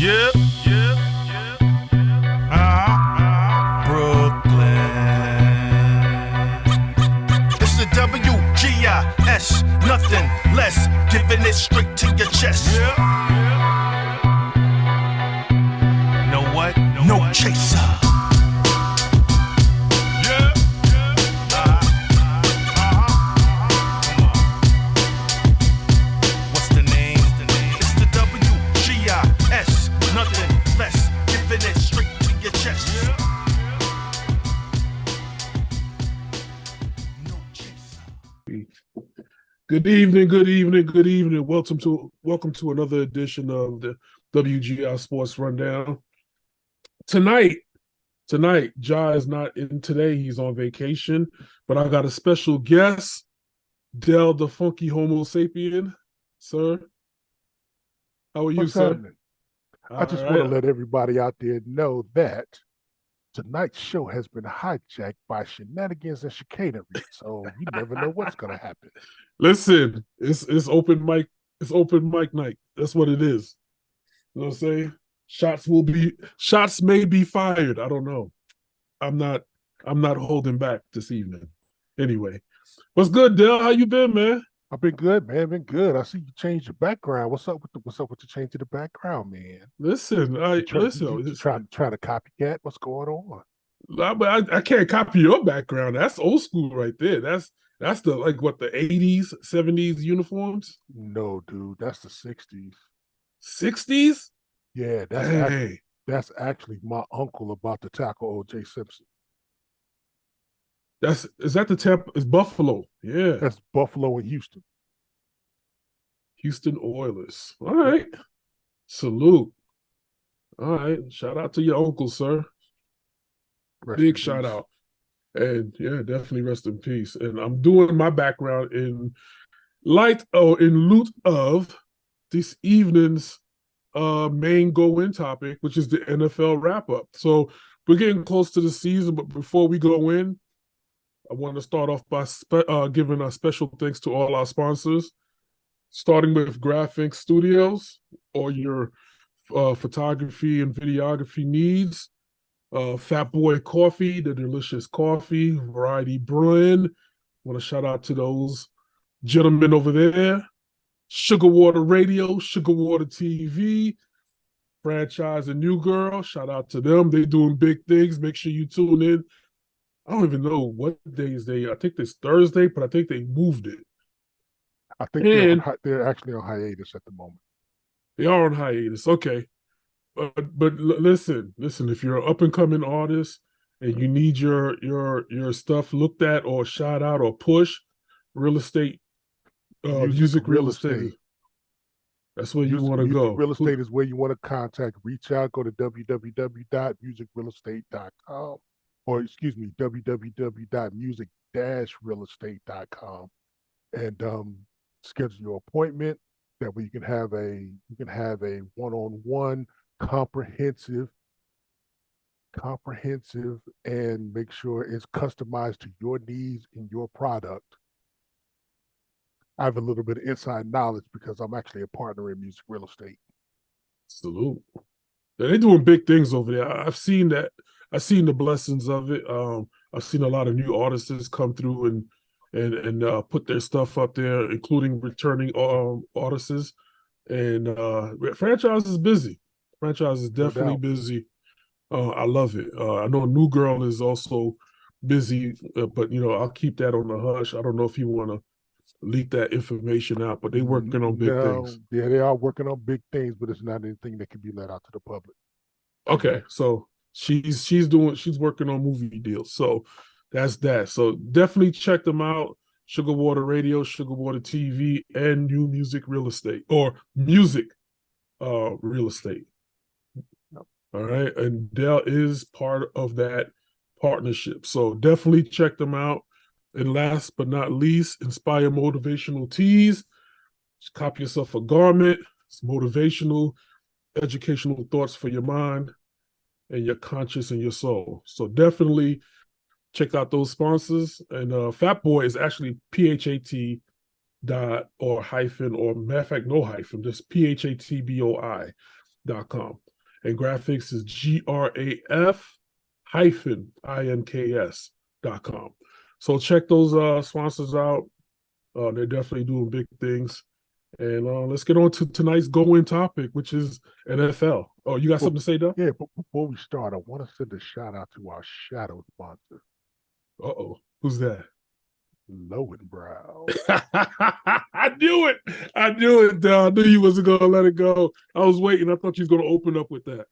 Yeah, yeah, yeah. Brooklyn. It's the WGIS, nothing less, giving it straight to your chest. Yeah, yeah. Know what? No chaser. Yeah, yeah. What's the name? It's the WGIS, nothing less, giving it straight to your chest. No chaser. Good evening, good evening, good evening. Welcome to another edition of the WGI Sports Rundown. Tonight, Ja is not in today. He's on vacation, but I got a special guest, Del the Funky Homo Sapien. Sir, how are you, What's sir? happening? I just want to let everybody out there know that tonight's show has been hijacked by shenanigans and chicanery. So you never know what's going to happen. Listen, it's open mic night. That's what it is. You know what I'm saying? Shots may be fired. I don't know. I'm not holding back this evening. Anyway, what's good, Del? How you been, man? I've been good, man. Been good. I see you changed your background. What's up with the change of the background, man? Listen, You trying to copycat? What's going on? I can't copy your background. That's old school right there. That's the the 80s, 70s uniforms. No, dude, that's the 60s. 60s? Yeah, that's actually my uncle about to tackle O.J. Simpson. Is that the Tampa? It's Buffalo. Yeah, That's Buffalo and Houston. Houston Oilers. All right, salute. All right, shout out to your uncle, sir. Big shout out, and yeah, definitely rest in peace. And I'm doing my background in lieu of this evening's main go-in topic, which is the NFL wrap-up. So we're getting close to the season, but before we go in, I want to start off by giving a special thanks to all our sponsors, starting with Graphic Studios, or your photography and videography needs. Fat Boy Coffee, the delicious coffee, Variety Brewing. Want to shout out to those gentlemen over there. Sugar Water Radio, Sugar Water TV, Franchise and New Girl. Shout out to them. They're doing big things. Make sure you tune in. I don't even know what days I think it's Thursday, but I think they moved it. I think they're actually on hiatus at the moment. They are on hiatus. Okay. But listen, if you're an up-and-coming artist and you need your stuff looked at or shout out or push, real estate, music real estate. That's where you want to go. Real estate is where you want to contact. Reach out. Go to www.musicrealestate.com or www.music-realestate.com and schedule your appointment. That way you can have a one-on-one comprehensive and make sure it's customized to your needs and your product. I have a little bit of inside knowledge because I'm actually a partner in music real estate. Salute. They're doing big things over there. I've seen that. I've seen the blessings of it. I've seen a lot of new artists come through and put their stuff up there, including returning artists. And franchise is busy. Franchise is definitely busy. I love it. I know New Girl is also busy, but I'll keep that on the hush. I don't know if you want to leak that information out, but they're working on big things. Yeah, they are working on big things, but it's not anything that can be let out to the public. Okay, so she's working on movie deals. So that's that. So definitely check them out. Sugar Water Radio, Sugar Water TV, and New Music Real Estate or Music Real Estate. All right, and Dell is part of that partnership. So definitely check them out. And last but not least, Inspire Motivational Tees. Just copy yourself a garment. It's motivational, educational thoughts for your mind and your conscience and your soul. So definitely check out those sponsors. And Fat Boy is actually PHAT or hyphen, or matter of fact, no hyphen, just PHATBOI.com. and graphics is graf-inks.com. So check those sponsors out. They're definitely doing big things. And let's get on to tonight's go-in topic, which is NFL. Oh, you got something to say, Doug? Yeah, but before we start, I want to send a shout out to our shadow sponsor, Uh-oh. Who's that? Lowenbrow. I knew it. I knew it, Doug. I knew you wasn't going to let it go. I was waiting. I thought you was going to open up with that.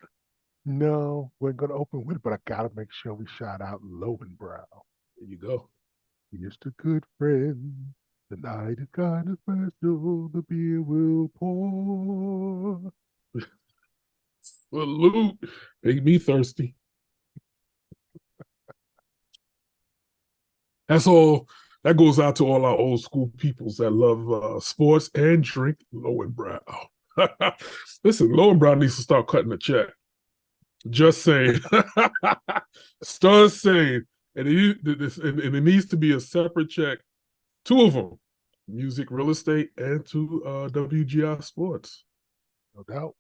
No, we're going to open with it, but I got to make sure we shout out Lowenbrow. There you go. Here's the good friend. The night is kind of special. The beer will pour. Salute. Make me thirsty. That's all. That goes out to all our old school peoples that love sports and drink Lowenbrow. Listen, Lowenbrow needs to start cutting a check. Just saying. Start saying. And it needs to be a separate check. Two of them. Music, real estate, and to WGISports. No doubt.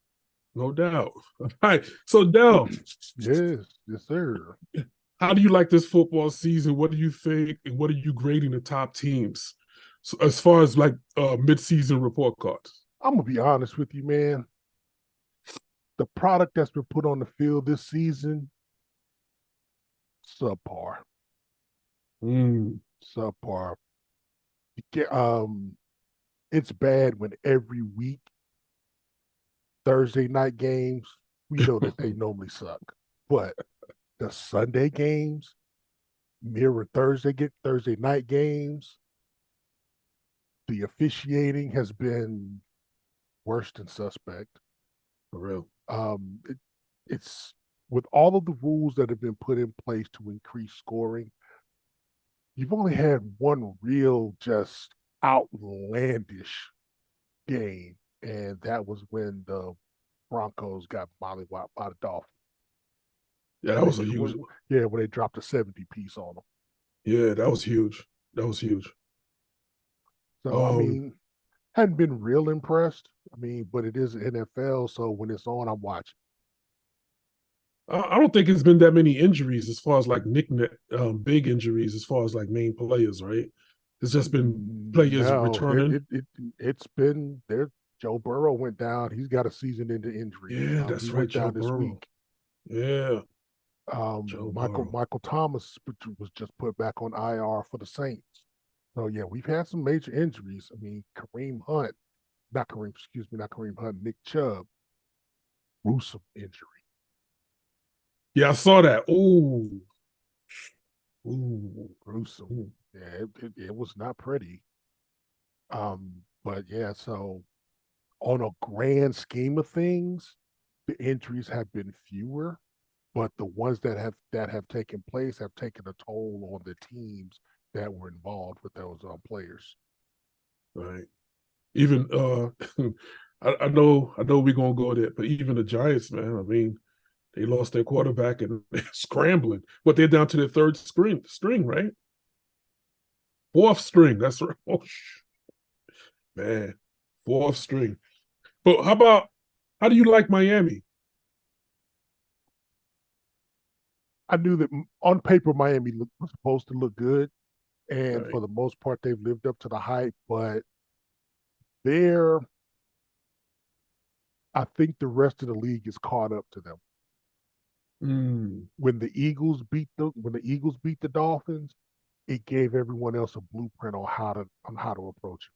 No doubt. All right. So, Del. Yes, sir. How do you like this football season? What do you think? And what are you grading the top teams? So as far as like mid-season report cards? I'm going to be honest with you, man. The product that's been put on the field this season, subpar. Subpar. It's bad when every week Thursday night games, we know that they normally suck. But the Sunday games mirror Thursday night games. The officiating has been worse than suspect. For real. It's with all of the rules that have been put in place to increase scoring, you've only had one real just outlandish game, and that was when the Broncos got mollywopped by the Dolphins. Yeah, that was a huge one. Yeah, when they dropped a 70-piece on them. Yeah, that was huge. That was huge. So, I mean, hadn't been real impressed. I mean, but it is NFL, so when it's on, I'm watching. I don't think it's been that many injuries as far as like big injuries as far as like main players, right? It's just been players returning. It's been there. Joe Burrow went down. He's got a season-ending injury. Yeah, that's right. Joe Burrow. Yeah. Michael Thomas was just put back on IR for the Saints. So yeah, we've had some major injuries. I mean, Nick Chubb, gruesome injury. Yeah, I saw that. Ooh, gruesome. Ooh. Yeah, it was not pretty. But yeah, so on a grand scheme of things, the injuries have been fewer, but the ones that have taken place have taken a toll on the teams that were involved with those players. Right. Even I know we're gonna go there, but even the Giants, man, I mean, they lost their quarterback and they're scrambling. But they're down to their third string, right? Fourth string. That's right. Oh, man, fourth string. But how do you like Miami? I knew that on paper Miami was supposed to look good, and for the most part they've lived up to the hype. But I think the rest of the league is caught up to them. When the Eagles beat the Dolphins, it gave everyone else a blueprint on how to approach it.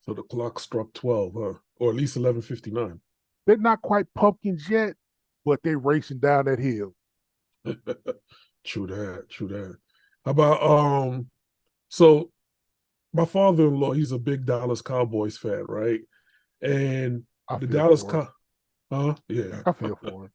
So the clock struck 12, huh? Or at least 11:59. They're not quite pumpkins yet, but they're racing down that hill. True that. How about so my father-in-law, he's a big Dallas Cowboys fan, right? And the Dallas yeah. I feel for him.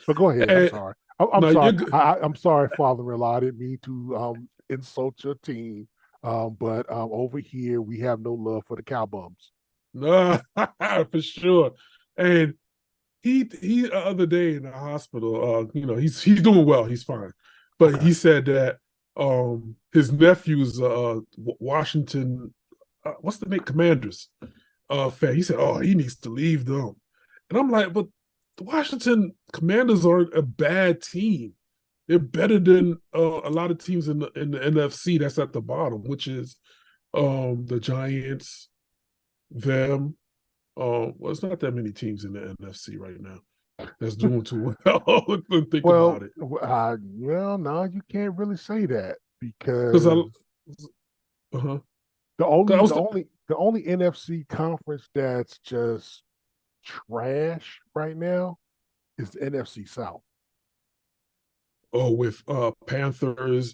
But go ahead. I'm sorry. I'm sorry. I'm sorry, father-in-law. I didn't mean to insult your team. But over here we have no love for the Cowbums. No, for sure. And he the other day in the hospital, he's doing well. He's fine. But he said that his nephew's Washington, what's the name? Commanders fan. He said, he needs to leave them. And I'm like, but the Washington Commanders aren't a bad team. They're better than a lot of teams in the NFC that's at the bottom, which is the Giants, them. Well, it's not that many teams in the NFC right now that's doing too well. Think about it. Well, no, you can't really say that Because because uh-huh. the 'Cause I only was the only the only NFC conference that's just trash right now is the NFC South. with Panthers, Panthers,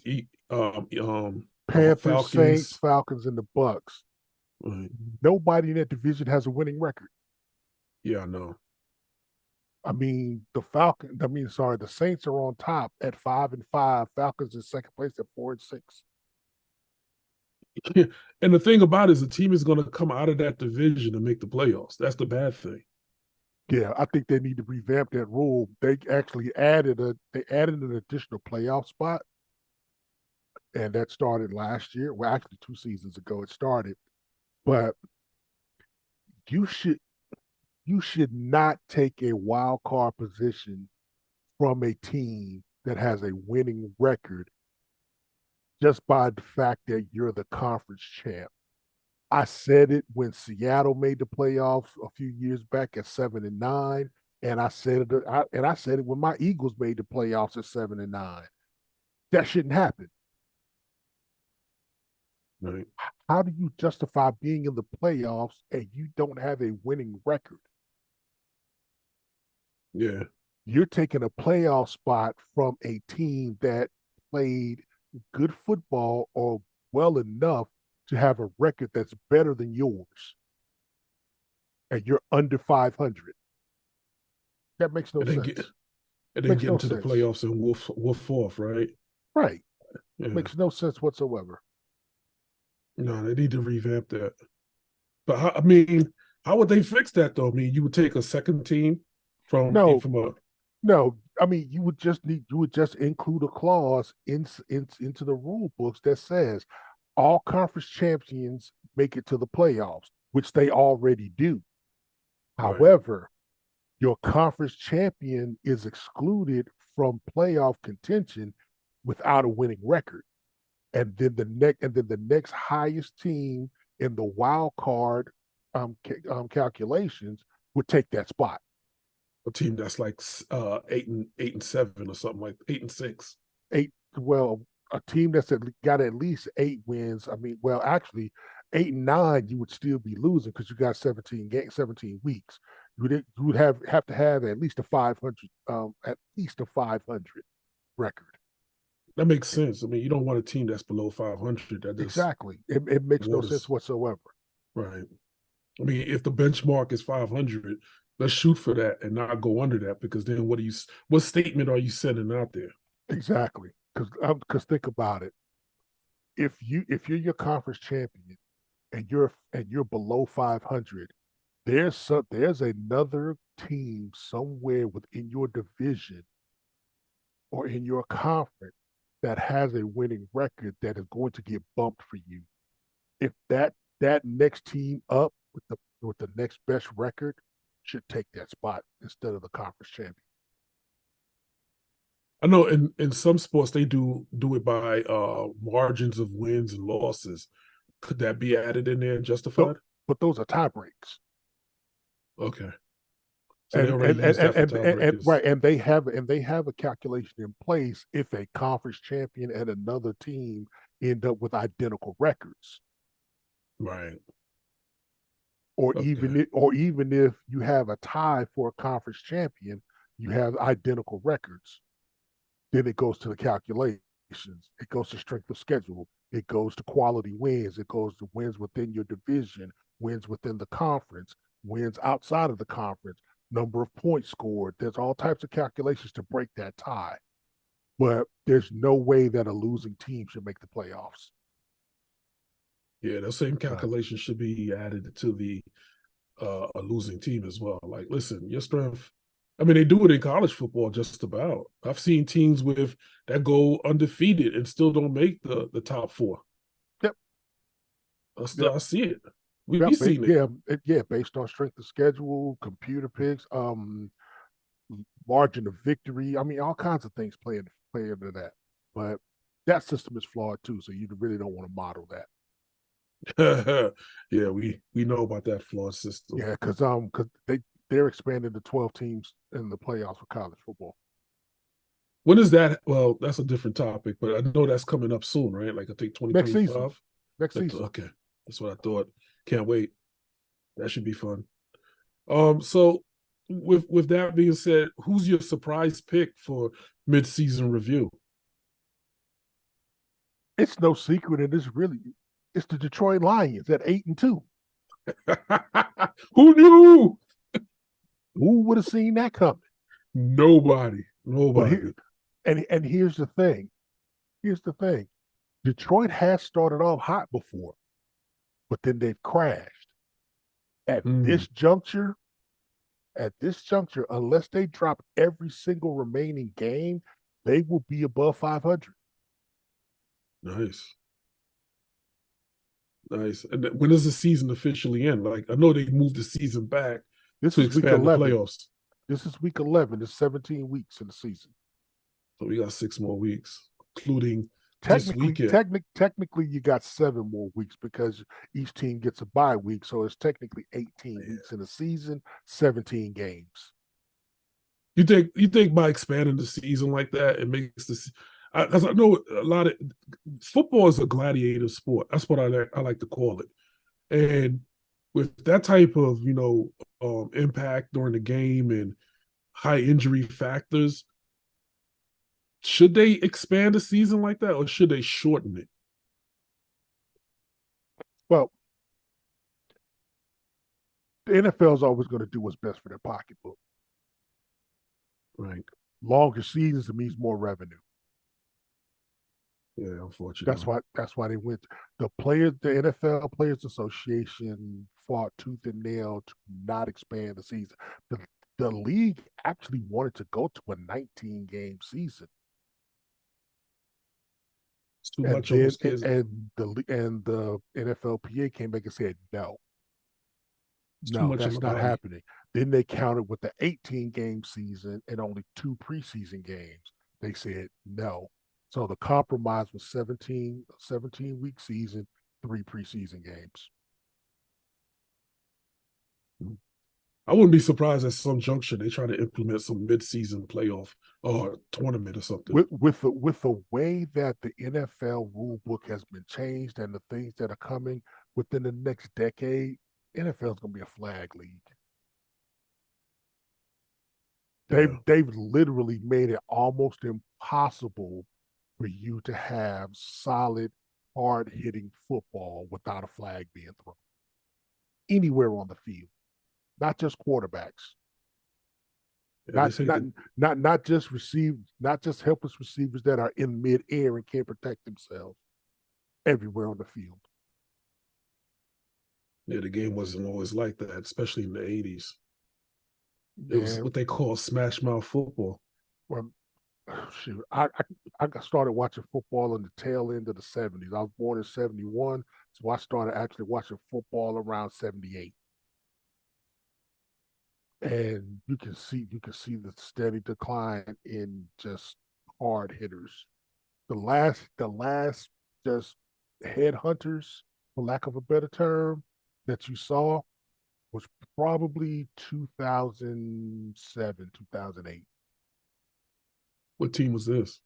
Saints, Falcons. Falcons, and the Bucks. Right. Nobody in that division has a winning record. Yeah, I know. I mean, the Saints are on top at 5-5. Falcons in second place at 4-6. And the thing about it is the team is going to come out of that division and make the playoffs. That's the bad thing. Yeah, I think they need to revamp that rule. They actually added an additional playoff spot, and that started last year. Well, actually 2 seasons ago it started. But you should you should not take a wild card position from a team that has a winning record just by the fact that you're the conference champ. I said it when Seattle made the playoffs a few years back at 7-9, and I said it when my Eagles made the playoffs at 7-9. That shouldn't happen. Right. How do you justify being in the playoffs and you don't have a winning record? Yeah. You're taking a playoff spot from a team that played good football or well enough to have a record that's better than yours. And you're under 500. That makes no And then sense. get Makes no into the sense. playoffs and wolf off, right? Right. Yeah. Makes no sense whatsoever. No, they need to revamp that. But I mean, how would they fix that though? I mean, you would take a second team from No, a no. I mean, you would just include a clause into the rule books that says all conference champions make it to the playoffs, which they already do. right. However, your conference champion is excluded from playoff contention without a winning record. And then the next highest team in the wild card calculations would take that spot. A team that's like 8-7 or something like 8-6. Well, a team got at least 8 wins. I mean, well, actually, 8-9 you would still be losing because you got 17 weeks. You would have to have at least a 500 record. That makes sense. I mean, you don't want a team that's below 500. That just Exactly. It makes no sense whatsoever. Right. I mean, if the benchmark is 500, let's shoot for that and not go under that, because then what statement are you sending out there? Exactly. Because think about it. If you're your conference champion and you're below 500, there's another team somewhere within your division or in your conference that has a winning record that is going to get bumped for you. If that next team up with the next best record should take that spot instead of the conference champion. I know in some sports they do it by margins of wins and losses. Could that be added in there and justified? But those are tie breaks. Okay. So they already used that for tiebreakers. Right, and they have a calculation in place if a conference champion and another team end up with identical records. Right. Or even if you have a tie for a conference champion, you have identical records. Then it goes to the calculations. It goes to strength of schedule. It goes to quality wins. It goes to wins within your division, wins within the conference, wins outside of the conference, number of points scored. There's all types of calculations to break that tie. But there's no way that a losing team should make the playoffs. Yeah, the same calculation should be added to the a losing team as well. Like, listen, your strength. I mean, they do it in college football just about. I've seen teams that go undefeated and still don't make the top four. Yep. I see it. We seen it. Based on strength of schedule, computer picks, margin of victory. I mean, all kinds of things play into that. But that system is flawed too, so you really don't want to model that. Yeah, we know about that flawed system. Yeah, because they're expanding to 12 teams in the playoffs for college football. When is that? Well, that's a different topic, but I know that's coming up soon, right? Like I think 2025. Next season. Okay, that's what I thought. Can't wait. That should be fun. So with that being said, who's your surprise pick for mid-season review? It's no secret, and it's the Detroit Lions at 8-2. Who knew? Who would have seen that coming? Nobody. And here's the thing. Detroit has started off hot before, but then they've crashed. At this juncture, unless they drop every single remaining game, they will be above 500. Nice. And when does the season officially end? Like I know they moved the season back to expand the playoffs. This is week 11. It's 17 weeks in the season. So we got 6 more weeks, including this weekend. Technically, you got 7 more weeks because each team gets a bye week. So it's technically 18 weeks in the season, 17 games. You think by expanding the season like that, it makes this? Because I know a lot of football is a gladiator sport. That's what I like to call it. And with that type of impact during the game and high injury factors, should they expand the season like that, or should they shorten it? Well, the NFL is always going to do what's best for their pocketbook. Right. Longer seasons, it means more revenue. Yeah, unfortunately. That's why they went. The NFL Players Association fought tooth and nail to not expand the season. The league actually wanted to go to a 19-game season. It's too much on those kids. And the NFLPA came back and said no. That's not happening. Then they counted with the 18-game season and only 2 preseason games. They said no. So the compromise was 17-week season, 3 preseason games. I wouldn't be surprised at some juncture they try to implement some mid-season playoff or tournament or something. With the way that the NFL rule book has been changed and the things that are coming within the next decade, NFL is going to be a flag league. They've literally made it almost impossible for you to have solid, hard-hitting football without a flag being thrown anywhere on the field, not just quarterbacks, not just helpless receivers that are in mid-air and can't protect themselves. Everywhere on the field. Yeah, the game wasn't always like that, especially in the 80s. It was what they call smash mouth football. Well, shoot, I started watching football in the tail end of the 70s. I was born in 71, so I started actually watching football around 78. And you can see the steady decline in just hard hitters. The last just headhunters, for lack of a better term, that you saw was probably 2007, 2008. What team was this?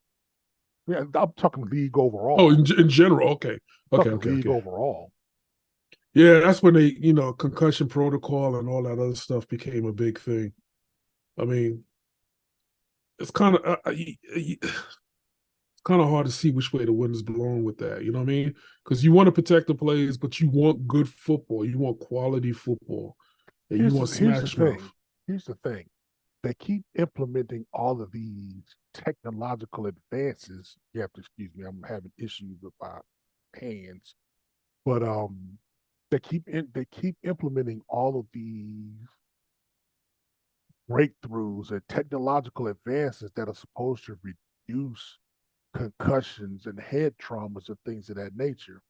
Yeah, I'm talking league overall. Oh, in general, okay. League overall. Yeah, that's when they, concussion protocol and all that other stuff became a big thing. I mean, it's kind of hard to see which way the wind is blowing with that. You know what I mean? Because you want to protect the players, but you want good football. You want quality football. And you want smash mouth. Here's the thing. They keep implementing all of these technological advances. You have to excuse me. I'm having issues with my hands. But they keep implementing all of these breakthroughs and technological advances that are supposed to reduce concussions and head traumas and things of that nature.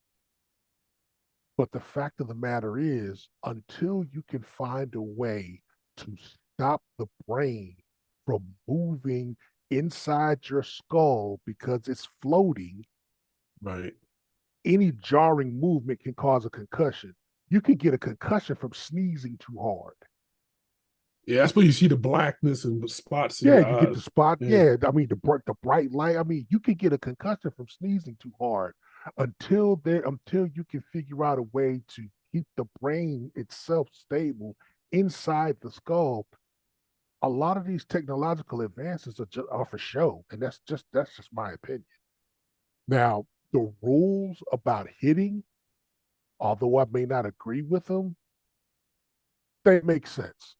But the fact of the matter is, until you can find a way to stop the brain from moving inside your skull because it's floating, Right. any jarring movement can cause a concussion. You can get a concussion from sneezing too hard. Yeah, that's when you see the blackness and the spots in Yeah, your you get the eyes. spot. Yeah. Yeah, I mean the bright light. I mean, you can get a concussion from sneezing too hard until you can figure out a way to keep the brain itself stable inside the skull. A lot of these technological advances are for show, and that's just my opinion. Now, the rules about hitting, although I may not agree with them, they make sense.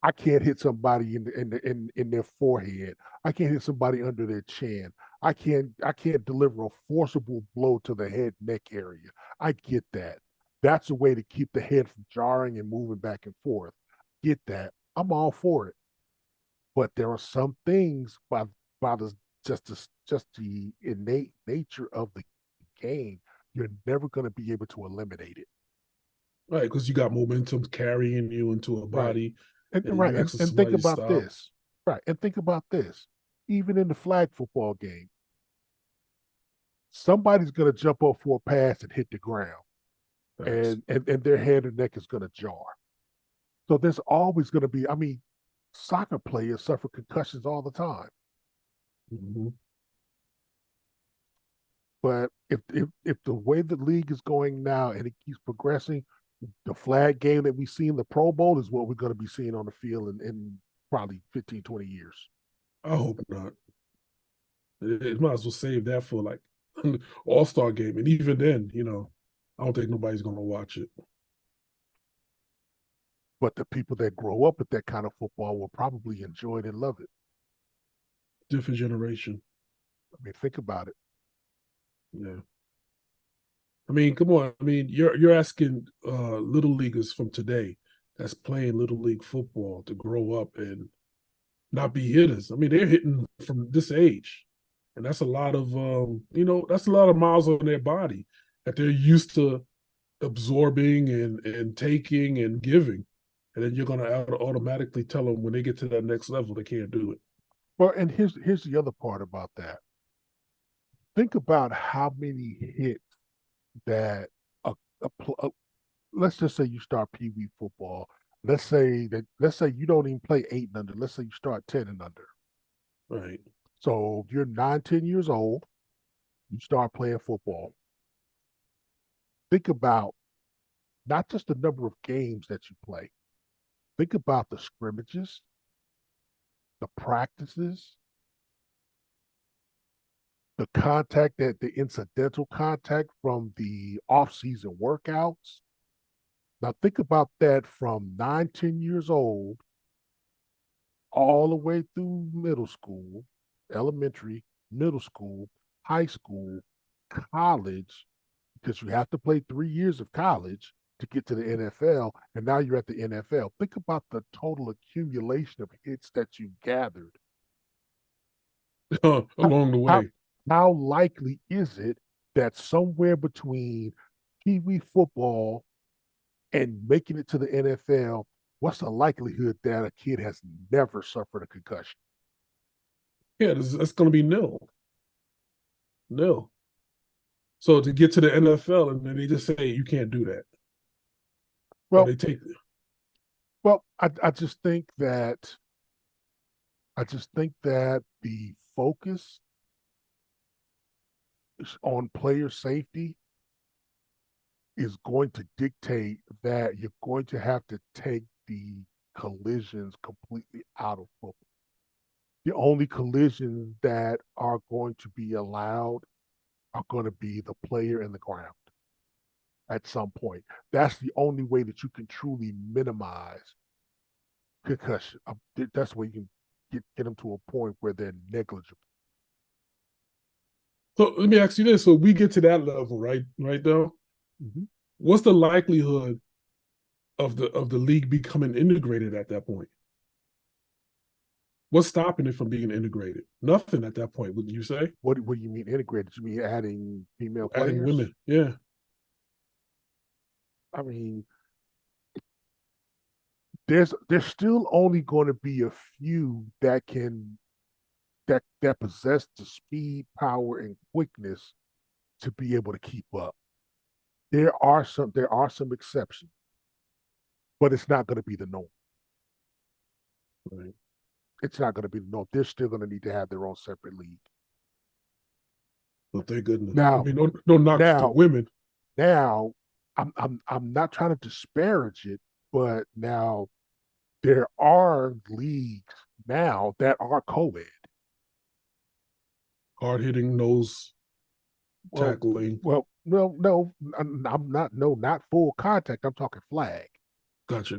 I can't hit somebody in their forehead. I can't hit somebody under their chin. I can't deliver a forcible blow to the head neck area. I get that. That's a way to keep the head from jarring and moving back and forth. Get that. I'm all for it. But there are some things by the just the innate nature of the game, you're never going to be able to eliminate it. Right, because you got momentum carrying you into a Right. body, And and right. you And, exercise, and think you about stop. this. Right. And think about this. Even in the flag football game, somebody's going to jump up for a pass and hit the ground, Thanks. and their head and neck is going to jar. So there's always going to be, I mean, soccer players suffer concussions all the time. Hmm. But if the way the league is going now and it keeps progressing, the flag game that we see in the Pro Bowl is what we're going to be seeing on the field in probably 15, 20 years. I hope not. It might as well save that for like All-Star game, and even then, I don't think nobody's gonna watch it. But the people that grow up with that kind of football will probably enjoy it and love it. Different generation. I mean, think about it. Yeah. I mean, come on. I mean, you're asking little leaguers from today that's playing little league football to grow up and not be hitters. I mean, they're hitting from this age, and that's a lot of that's a lot of miles on their body that they're used to absorbing and taking and giving, and then you're gonna automatically tell them when they get to that next level they can't do it. Well, and here's the other part about that. Think about how many hits that a, a let's just say you start Pee Wee football. Let's say you don't even play 8 and under. Let's say you start 10 and under. Right. So you're 9, 10 years old. You start playing football. Think about not just the number of games that you play. Think about the scrimmages, the practices, the incidental contact from the off-season workouts. Now think about that from 9, 10 years old, all the way through middle school, elementary, middle school, high school, college, because you have to play 3 years of college to get to the NFL, and now you're at the NFL. Think about the total accumulation of hits that you gathered. Along the How, way. how likely is it that somewhere between Pee Wee football and making it to the NFL, what's the likelihood that a kid has never suffered a concussion? Yeah, that's going to be nil. Nil. So to get to the NFL, and then they just say you can't do that, or Well, they take. well, I just think that the focus on player safety is going to dictate that you're going to have to take the collisions completely out of football. The only collisions that are going to be allowed are going to be the player and the ground at some point. That's the only way that you can truly minimize concussion. That's where you can get them to a point where they're negligible. So let me ask you this: so we get to that level, right? Right now, Mm-hmm. what's the likelihood of the league becoming integrated at that point? What's stopping it from being integrated? Nothing at that point, wouldn't you say? What do you mean integrated? You mean adding female Adding players? women, yeah. I mean, there's still only going to be a few that possess the speed, power, and quickness to be able to keep up. There are some exceptions, but it's not going to be the norm. Right. It's not going to be the norm. They're still going to need to have their own separate league. But thank goodness. Now, I mean, no knocks to now, women. now, I'm not trying to disparage it, but now there are leagues now that are co-ed. Hard hitting, nose Well, tackling. no, I'm not. No, not full contact. I'm talking flag. Gotcha.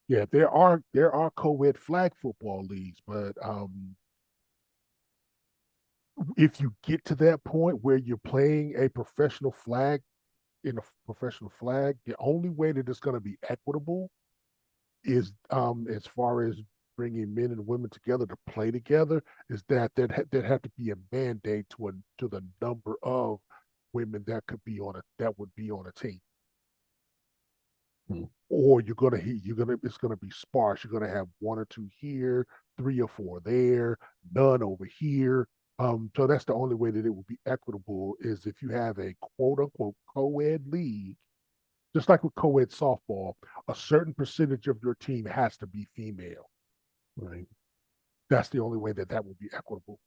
Yeah, there are co-ed flag football leagues, but if you get to that point where you're playing a professional flag in a professional flag, the only way that it's going to be equitable is as far as bringing men and women together to play together, is that there'd have to be a mandate to the number of women that would be on a team. Hmm. Or it's gonna be sparse. You're gonna have one or two here, three or four there, none over here. So that's the only way that it will be equitable is if you have a quote unquote co-ed league, just like with co-ed softball, a certain percentage of your team has to be female. Right. That's the only way that will be equitable.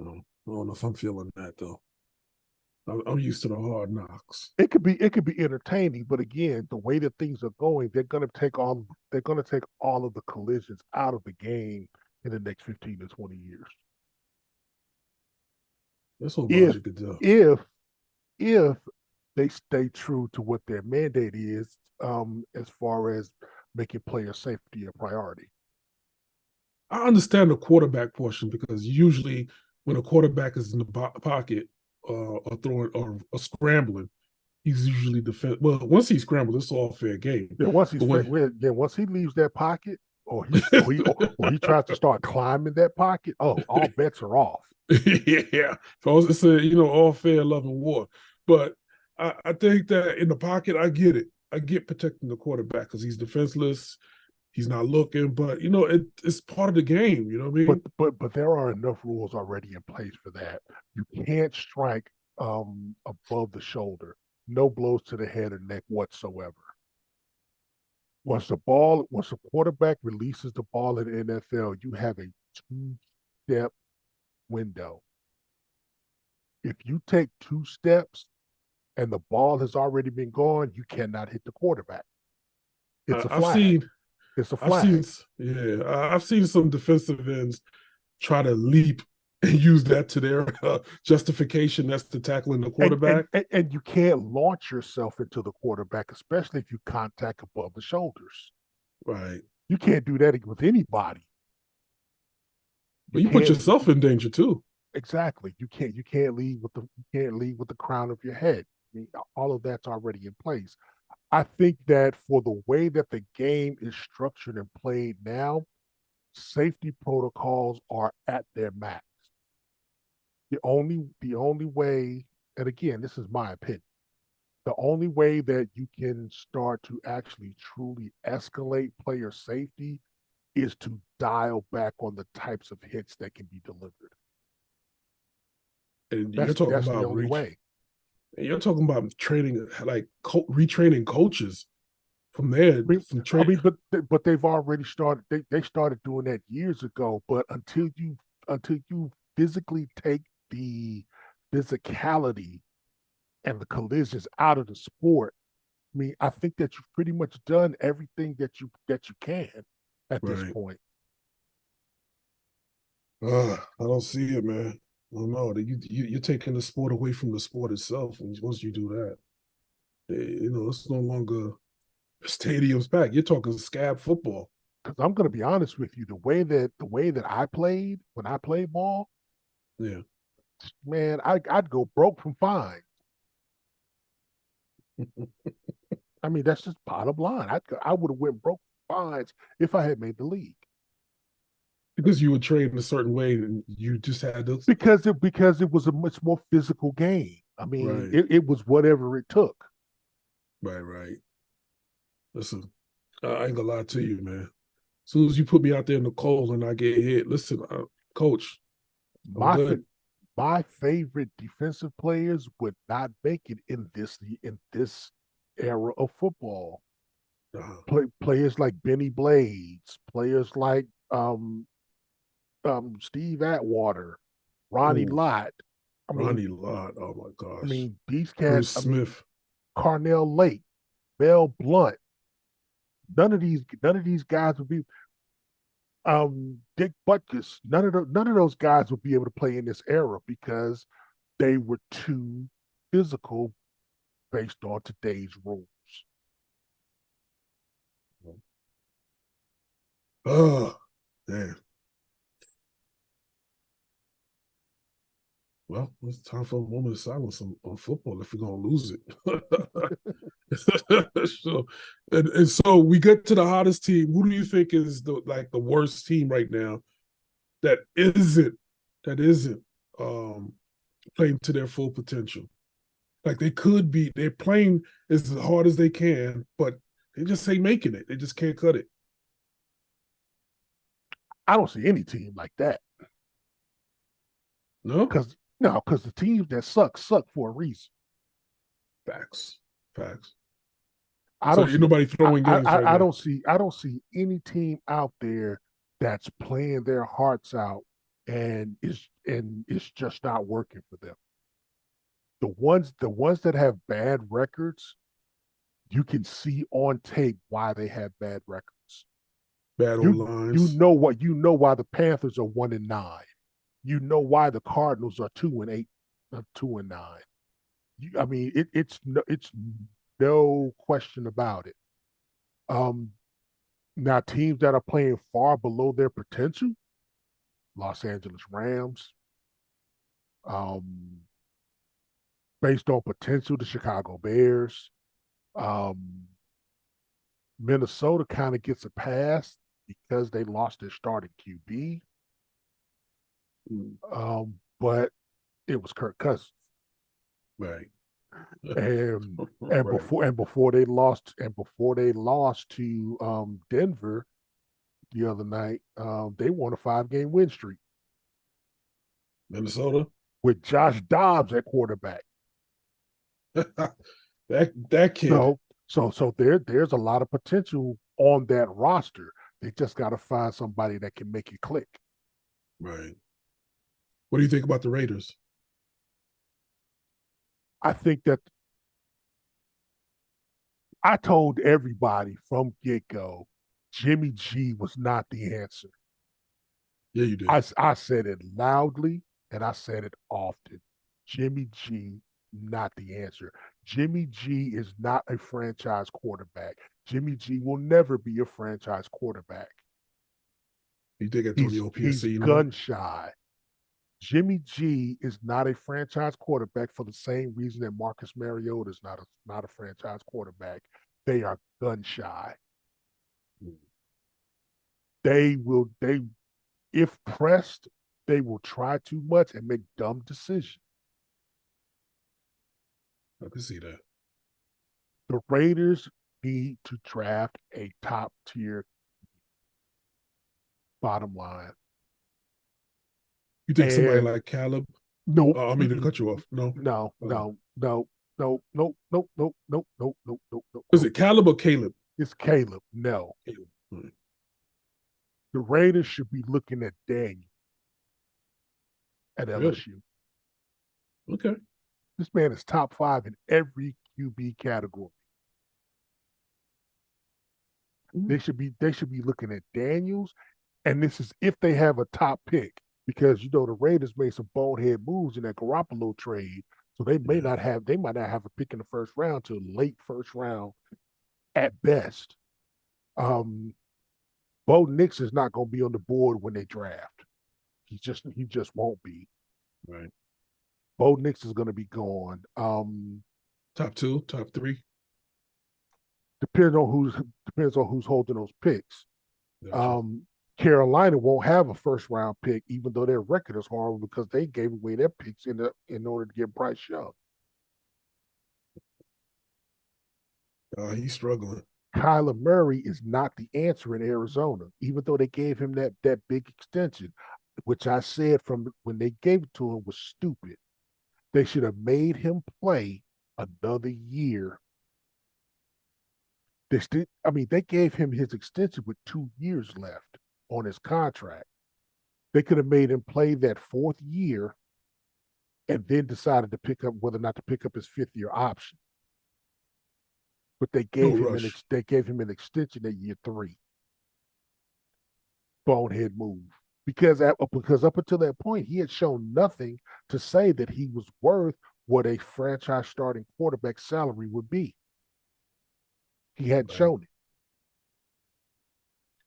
I don't know if I'm feeling that though. I'm used to the hard knocks. It could be entertaining, but again, the way that things are going, they're gonna take all of the collisions out of the game in the next 15 to 20 years. That's what If logic could do. if they stay true to what their mandate is, as far as making player safety a priority. I understand the quarterback portion because usually when a quarterback is in the pocket or throwing or scrambling, he's usually defend. Well, once he scrambles, it's all fair game. Yeah, once he leaves that pocket, or he tries to start climbing that pocket, all bets are off. Yeah, so it's all fair, love, and war. But I think that in the pocket, I get it. I get protecting the quarterback because he's defenseless. He's not looking, but it's part of the game. You know what I mean? But there are enough rules already in place for that. You can't strike above the shoulder. No blows to the head or neck whatsoever. Once the quarterback releases the ball in the NFL, you have a 2-step window. If you take 2 steps and the ball has already been gone, you cannot hit the quarterback. It's a flag. It's a flag. I've seen some defensive ends try to leap and use that to their justification. That's the tackling the quarterback. And you can't launch yourself into the quarterback, especially if you contact above the shoulders. Right. You can't do that with anybody. But you put yourself in danger too. Exactly. You can't lead with the crown of your head. I mean, all of that's already in place. I think that for the way that the game is structured and played now, safety protocols are at their max. The only way, and again, this is my opinion, the only way that you can start to actually truly escalate player safety is to dial back on the types of hits that can be delivered. And you're talking that's about the only way. And you're talking about training, like retraining coaches from there. But they've already started. They started doing that years ago. But until you physically take the physicality and the collisions out of the sport, I mean, I think that you've pretty much done everything that you can at this point. I don't see it, man. I don't know. You're taking the sport away from the sport itself once you do that. It's no longer stadiums back. You're talking scab football. Because I'm going to be honest with you, the way that I played when I played ball, yeah, man, I'd go broke from fines. I mean, that's just bottom line. I would have went broke from fines if I had made the league. Because you were trained a certain way, and you just had to. Because it was a much more physical game. I mean, Right. it was whatever it took. Right. Listen, I ain't gonna lie to you, man. As soon as you put me out there in the cold and I get hit, listen, coach, I'm My good. my favorite defensive players would not make it in this era of football. Players like Benny Blades, players like Steve Atwater, Ronnie Oh, Lott. I mean, Ronnie Lott. Oh my I gosh. mean these cats. Bruce I mean Smith. Carnell Lake, Mel Blunt. None of these guys would be. Dick Butkus. None of those guys would be able to play in this era because they were too physical based on today's rules. Oh, damn. Well, it's time for a moment of silence on football if we're gonna lose it. So, and so we get to the hottest team. Who do you think is the worst team right now that isn't um playing to their full potential? Like they could be, they're playing as hard as they can, but they just ain't making it. They just can't cut it. I don't see any team like that No? because no, because the teams that suck for a reason. Facts. Facts. I So don't ain't see. nobody throwing games right I now. don't see. I don't see any team out there that's playing their hearts out and it's just not working for them. The ones that have bad records, you can see on tape why they have bad records. Battle You lines. you know why the Panthers are 1-9. You know why the Cardinals are 2-8, 2-9. I mean, it's no question about it. Um, Now teams that are playing far below their potential, Los Angeles Rams, um, based on potential, the Chicago Bears, um, Minnesota kind of gets a pass because they lost their starting QB. But it was Kirk Cousins. Right. And Right. before they lost to Denver the other night, they won a 5-game win streak Minnesota. with Josh Dobbs at quarterback. that kid. So there's a lot of potential on that roster. They just got to find somebody that can make it click. Right. What do you think about the Raiders? I think that I told everybody from get-go, Jimmy G was not the answer. Yeah, you did. I said it loudly and I said it often. Jimmy G, not the answer. Jimmy G is not a franchise quarterback. Jimmy G will never be a franchise quarterback. You think He's Antonio Pierce he's seen that? gun shy. Jimmy G is not a franchise quarterback for the same reason that Marcus Mariota is not a franchise quarterback. They are gun shy. They if pressed, they will try too much and make dumb decisions. I can see that. The Raiders need to draft a top tier bottom line. You think somebody And like Caleb? nope, I mean to cut you off. No. no, no, no, no, no, no, no, no, no, no, no, no. Is it Caleb or Caleb? It's Caleb. No. Caleb. Right. The Raiders should be looking at Daniel at Really? LSU. Okay. This man is top 5 in every QB category. They should be looking at Daniels, and this is if they have a top pick, because the Raiders made some bonehead moves in that Garoppolo trade, so they might not have a pick in the first round till late first round at best. Bo Nix is not going to be on the board when they draft. He just won't be. Right. Bo Nix is going to be gone. Top 2, top 3. Depends on who's holding those picks. Gotcha. Carolina won't have a first round pick, even though their record is horrible because they gave away their picks in order to get Bryce Young. He's struggling. Kyler Murray is not the answer in Arizona, even though they gave him that big extension, which I said from when they gave it to him was stupid. They should have made him play another year. They gave him his extension with 2 years left on his contract. They could have made him play that fourth year and then decided to pick up whether or not to pick up his fifth-year option. But they gave him an extension at year 3. Bonehead move. Because up until that point, he had shown nothing to say that he was worth what a franchise starting quarterback salary would be. He hadn't shown it.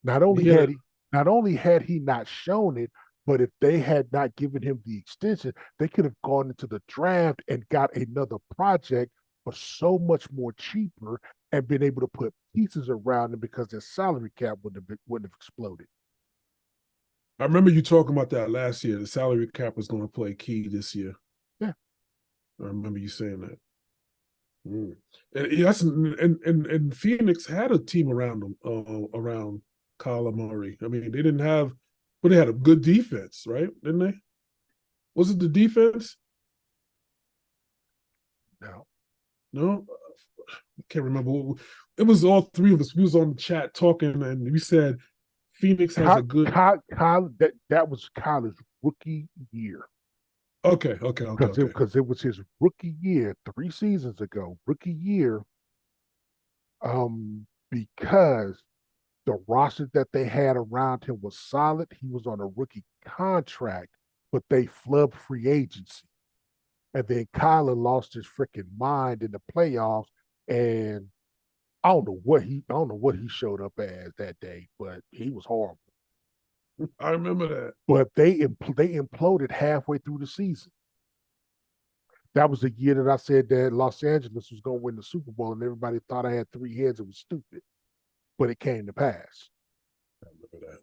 Not only had he not shown it, but if they had not given him the extension, they could have gone into the draft and got another project for so much more cheaper and been able to put pieces around him because their salary cap wouldn't have exploded. I remember you talking about that last year. The salary cap was going to play key this year. Yeah. I remember you saying that. And yes, and Phoenix had a team around them, around Kyler Murray. I mean, they didn't have, but they had a good defense, right? Didn't they? Was it the defense? No, I can't remember. It was all three of us. We was on the chat talking, and we said Phoenix has a good. That was Kyler's rookie year. Okay. Because it was his rookie year 3 seasons ago. Rookie year, because the roster that they had around him was solid. He was on a rookie contract, but they flubbed free agency. And then Kyler lost his freaking mind in the playoffs, and I don't know what he showed up as that day, but he was horrible. I remember that. But they imploded halfway through the season. That was the year that I said that Los Angeles was going to win the Super Bowl, and everybody thought I had 3 heads. It was stupid, but it came to pass. I remember that.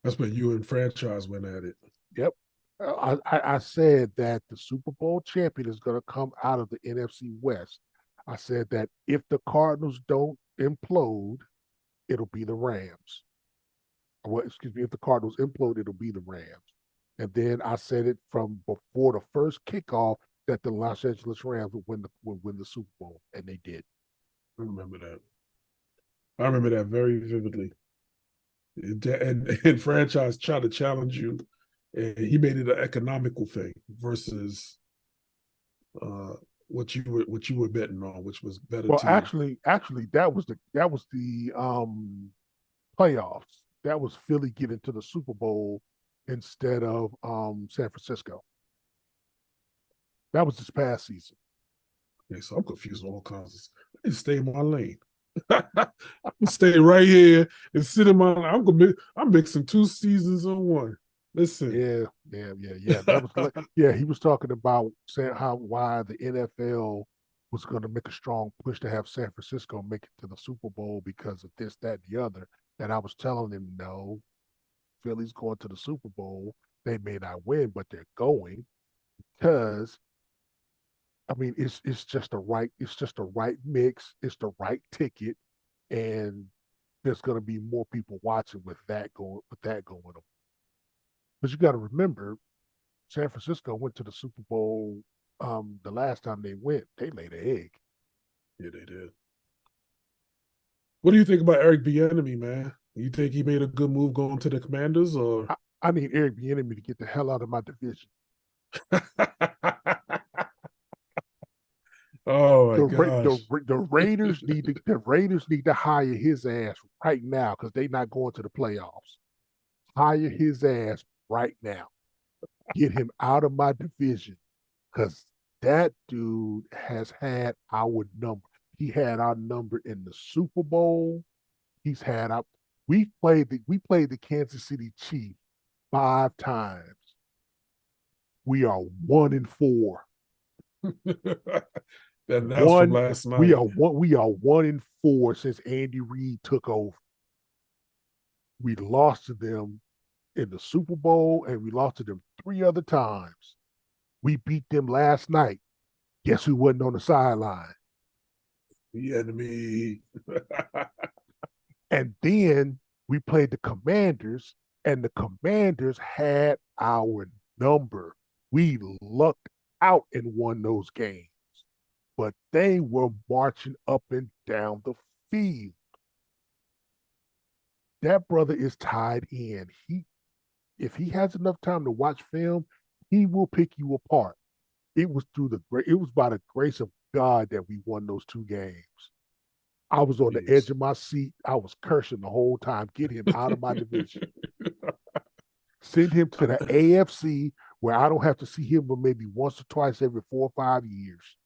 That's when you and franchise went at it. Yep. I said that the Super Bowl champion is going to come out of the NFC West. I said that if the Cardinals don't implode, it'll be the Rams. Well, excuse me, if the Cardinals implode, it'll be the Rams. And then I said it from before the first kickoff that the Los Angeles Rams would win the Super Bowl, and they did. I remember that. I remember that very vividly. And franchise tried to challenge you, and he made it an economical thing versus what you were betting on, which was better. Well, actually, that was the playoffs. That was Philly getting to the Super Bowl instead of San Francisco. That was this past season. Okay, so I'm confused with all kinds. I need to stay in my lane. I'm stay right here and sit in my. I'm mixing 2 seasons in one. Listen. Yeah. That was he was talking about why the NFL was going to make a strong push to have San Francisco make it to the Super Bowl because of this, that, and the other. And I was telling him, no, Philly's going to the Super Bowl. They may not win, but they're going because it's just a right mix, it's the right ticket, and there's going to be more people watching with that going on. But you got to remember, San Francisco went to the Super Bowl the last time they went. They laid an egg. Yeah, they did. What do you think about Eric Bieniemy, man? You think he made a good move going to the Commanders, or I need Eric Bieniemy to get the hell out of my division. Oh my gosh! The Raiders need to hire his ass right now because they're not going to the playoffs. Hire his ass right now. Get him out of my division because that dude has had our number. He had our number in the Super Bowl. He's had our. We played the Kansas City Chiefs 5 times. We are 1-4. That was from last night. We are 1-4 since Andy Reid took over. We lost to them in the Super Bowl, and we lost to them 3 other times. We beat them last night. Guess who wasn't on the sideline? The enemy. And then we played the Commanders, and the Commanders had our number. We lucked out and won those games, but they were marching up and down the field. That brother is tied in. If he has enough time to watch film, he will pick you apart. It was by the grace of God that we won those 2 games. I was on the edge Yes. of my seat. I was cursing the whole time. Get him out of my division. Send him to the AFC where I don't have to see him but maybe once or twice every 4 or 5 years.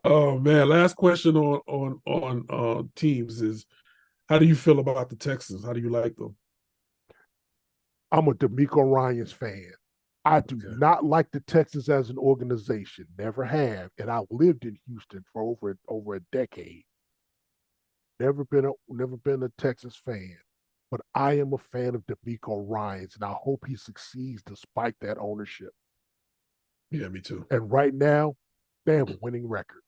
Oh man, last question on teams is, how do you feel about the Texans? How do you like them? I'm a D'Amico Ryans fan. I do Okay. not like the Texans as an organization. Never have. And I lived in Houston for over a decade. Never been a Texas fan. But I am a fan of D'Amico Ryans, and I hope he succeeds despite that ownership. Yeah, me too. And right now, they have a winning record.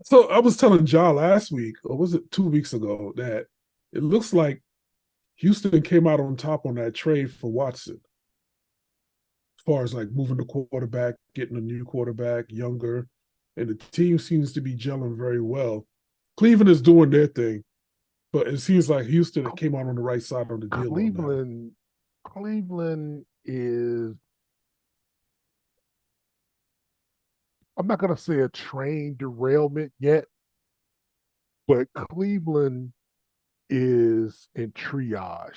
So I was telling Ja last week, or was it 2 weeks ago, that it looks like Houston came out on top on that trade for Watson. As far as like moving the quarterback, getting a new quarterback, younger, and the team seems to be gelling very well. Cleveland is doing their thing, but it seems like Houston came out on the right side of the deal on that. Cleveland is, I'm not going to say a train derailment yet, but Cleveland is in triage.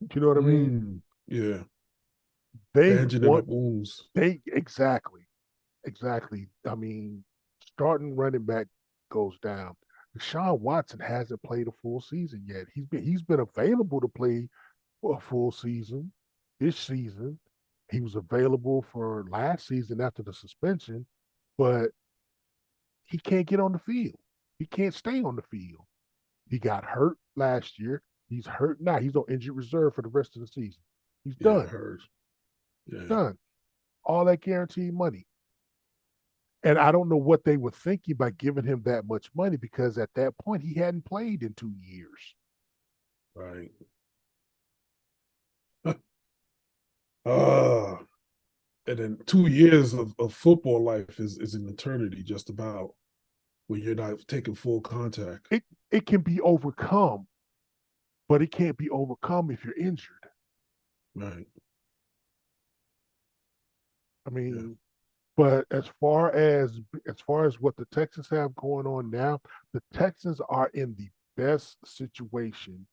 Do you know what I mean? Yeah, They bandaging want up wounds. they exactly. I mean, starting running back goes down. Deshaun Watson hasn't played a full season yet. He's been available to play a full season this season. He was available for last season after the suspension, but he can't get on the field. He can't stay on the field. He got hurt last year. He's hurt now. He's on injured reserve for the rest of the season. He's Yeah, I done. heard. Yeah, Done. All that guaranteed money. And I don't know what they were thinking by giving him that much money because at that point he hadn't played in 2 years. right. uh and then 2 years of football life is an eternity, just about, when you're not taking full contact. It can be overcome, but it can't be overcome if you're injured. Right. I Yeah. mean, but as far as what the Texans have going on now, the Texans are in the best situation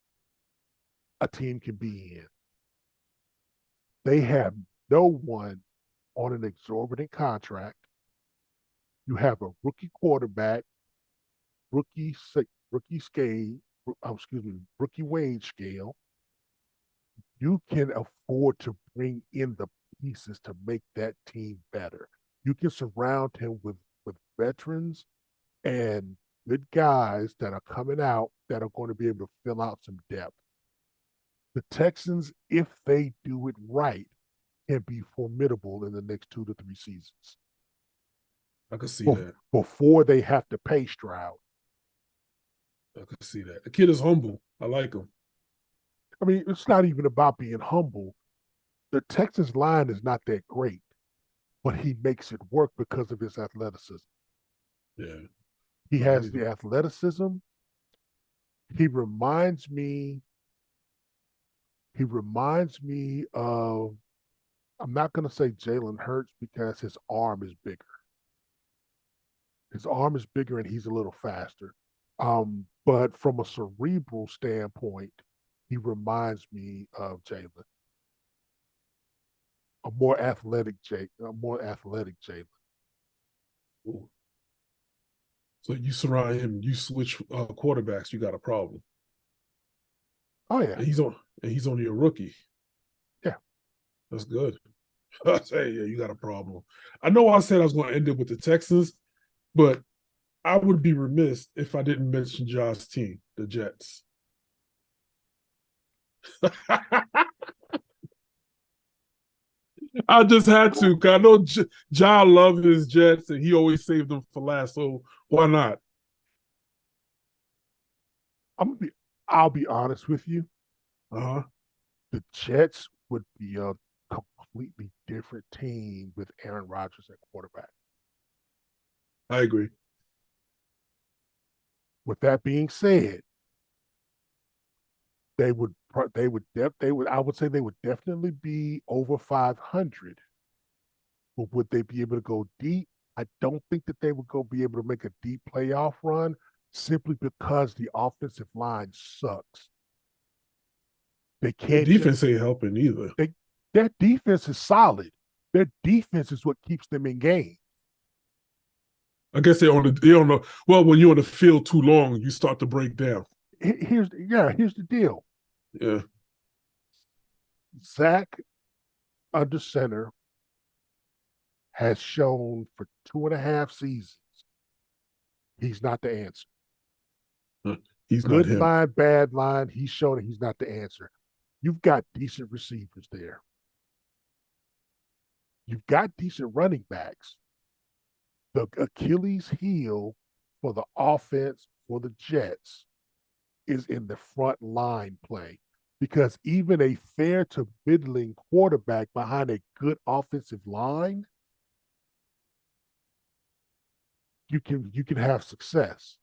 a team can be in. They have no one on an exorbitant contract. You have a rookie quarterback, rookie rookie scale, rookie wage scale. You can afford to bring in the pieces to make that team better. You can surround him with veterans and good guys that are coming out that are going to be able to fill out some depth. The Texans, if they do it right, can be formidable in the next 2 to 3 seasons I could see that. before they have to pay Stroud. I could see that. The kid is humble. I like him. I mean, it's not even about being humble. The Texans line is not that great, but he makes it work because of his athleticism. Yeah. He I has believe the it. athleticism. He reminds me. He reminds me of. I'm not going to say Jalen Hurts because his arm is bigger. His arm is bigger and he's a little faster. But from a cerebral standpoint, he reminds me of Jalen. A more athletic Jalen. Ooh. So you surround him, you switch quarterbacks, you got a problem. Oh yeah, And he's only a rookie. yeah. That's good. I say, yeah, you got a problem. I know I said I was going to end it with the Texans, but I would be remiss if I didn't mention Josh's team, the Jets. I just had to, because I know John loved his Jets, and he always saved them for last. So why not? I'll be honest with you. Uh-huh. The Jets would be a completely different team with Aaron Rodgers at quarterback. I agree. With that being said, I would say they would definitely be over 500. But would they be able to go deep? I don't think that they would be able to make a deep playoff run simply because the offensive line sucks. They Their can't defense ain't helping either. Their defense is solid. Their defense is what keeps them in game. I guess they don't know. Well, when you're on the field too long, you start to break down. Here's the deal. Yeah. Zach under center has shown for 2.5 seasons he's not the answer. He's Good not him. line, bad line. He's shown that he's not the answer. You've got decent receivers there. You've got decent running backs. The Achilles heel for the offense for the Jets is in the front line play, because even a fair to middling quarterback behind a good offensive line, you can have success.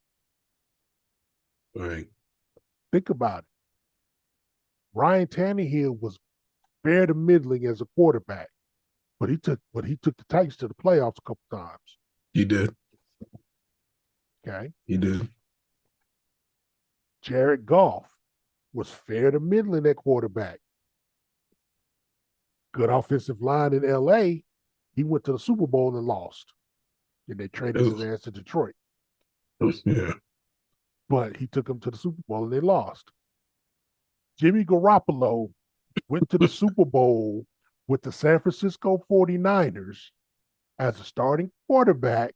Right. Think about it. Ryan Tannehill was fair to middling as a quarterback, but he took the Titans to the playoffs a couple times. He did. Okay. He did. Jared Goff was fair to middling at quarterback. Good offensive line in LA. He went to the Super Bowl and lost. And they traded his ass to Detroit. Yeah. But he took them to the Super Bowl and they lost. Jimmy Garoppolo went to the Super Bowl with the San Francisco 49ers as a starting quarterback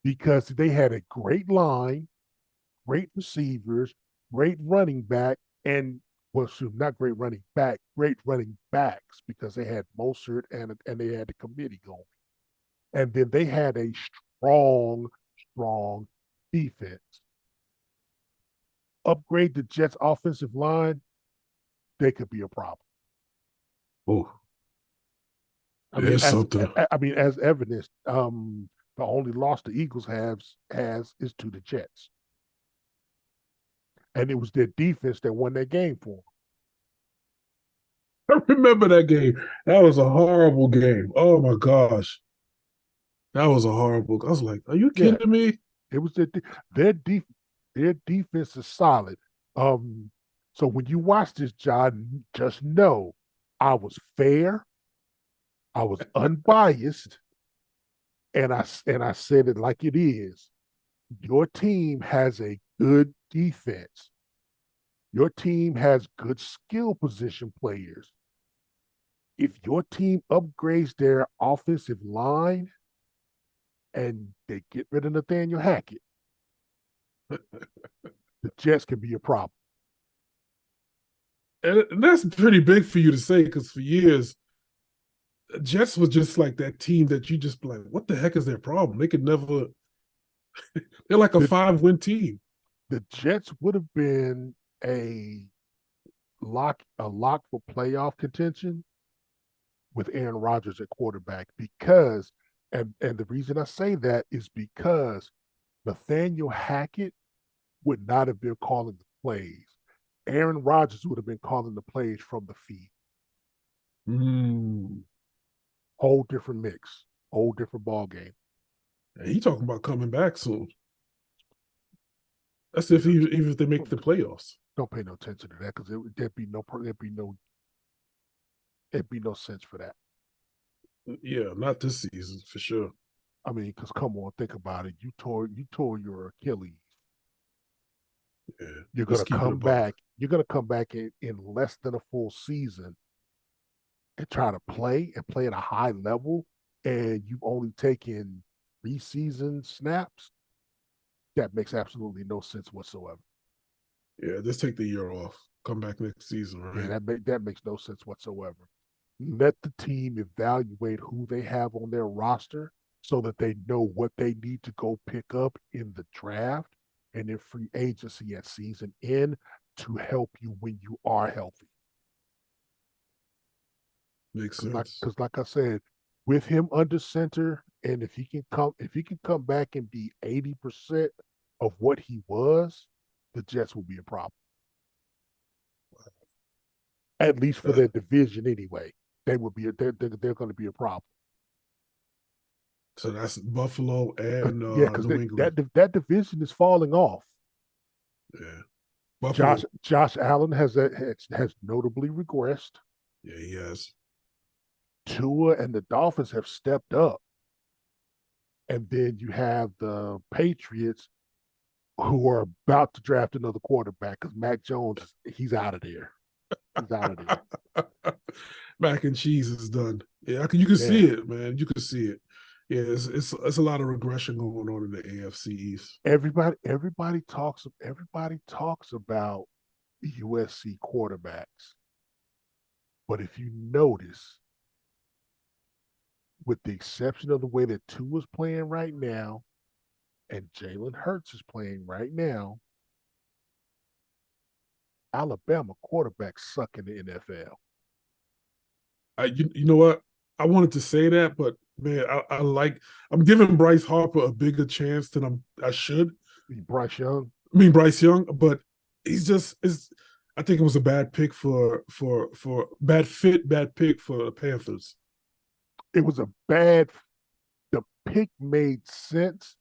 because they had a great line, great receivers, great running back, and not great running back, great running backs, because they had Mostert and they had the committee going. And then they had a strong defense. Upgrade the Jets' offensive line, they could be a problem. Oh, there's something. As evidenced, the only loss the Eagles has is to the Jets. And it was their defense that won that game for them. I remember that game. That was a horrible game. Oh my gosh. That was a horrible. I was like, are you kidding me? It was their defense is solid. So when you watch this, John, just know I was fair, I was unbiased, and I said it like it is. Your team has a good defense. Your team has good skill position players. If your team upgrades their offensive line and they get rid of Nathaniel Hackett, the Jets can be a problem. And that's pretty big for you to say, because for years, Jets was just like that team that you just like, what the heck is their problem? They could never. They're like a 5-win team. The Jets would have been a lock for playoff contention with Aaron Rodgers at quarterback, because and the reason I say that is because Nathaniel Hackett would not have been calling the plays. Aaron Rodgers would have been calling the plays from the field. Whole different mix, whole different ball game. And he talking about coming back soon. That's even if they make the playoffs. Don't pay no attention to that, because there'd be no sense for that. Yeah, not this season for sure. I mean, because come on, think about it. You tore your Achilles. Yeah, you're gonna come back. You're gonna come back in less than a full season and try to play at a high level, and you've only taken preseason snaps. That makes absolutely no sense whatsoever. Yeah, just take the year off. Come back next season, right? Yeah, that makes no sense whatsoever. let the team evaluate who they have on their roster so that they know what they need to go pick up in the draft and in free agency at season end to help you when you are healthy. Makes sense. Because like I said, with him under center, and if he can come back and be 80% of what he was, the Jets will be a problem. At least for their division anyway. They're going to be a problem. So that's Buffalo and because New England. that division is falling off. Yeah, Buffalo. Josh Allen has notably regressed. Yeah, he has. Tua and the Dolphins have stepped up, and then you have the Patriots, who are about to draft another quarterback because Mac Jones, he's out of there. He's out of there. Mac and cheese is done. Yeah, you can see it, man. You can see it. Yeah, it's a lot of regression going on in the AFC East. Everybody talks about USC quarterbacks, but if you notice, with the exception of the way that Tua's playing right now, and Jalen Hurts is playing right now, Alabama quarterbacks suck in the NFL. You know what? I wanted to say that, but man, I'm giving Bryce Harper a bigger chance than I should. Bryce Young, but I think it was a bad pick for bad pick for the Panthers. It was the pick made sense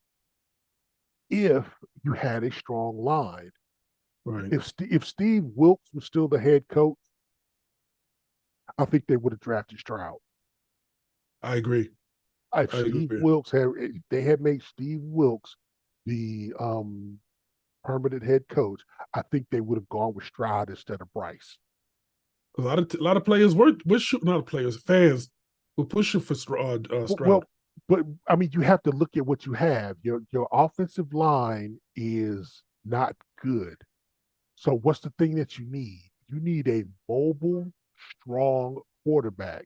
if you had a strong line. Right. If Steve Wilkes was still the head coach, I think they would have drafted Stroud. I agree. Wilkes had made Steve Wilkes the permanent head coach, I think they would have gone with Stroud instead of Bryce. A lot of players were shooting, not players, fans were pushing for Stroud. Well, but I mean, you have to look at what you have. Your offensive line is not good. So what's the thing that you need? You need a mobile, strong quarterback.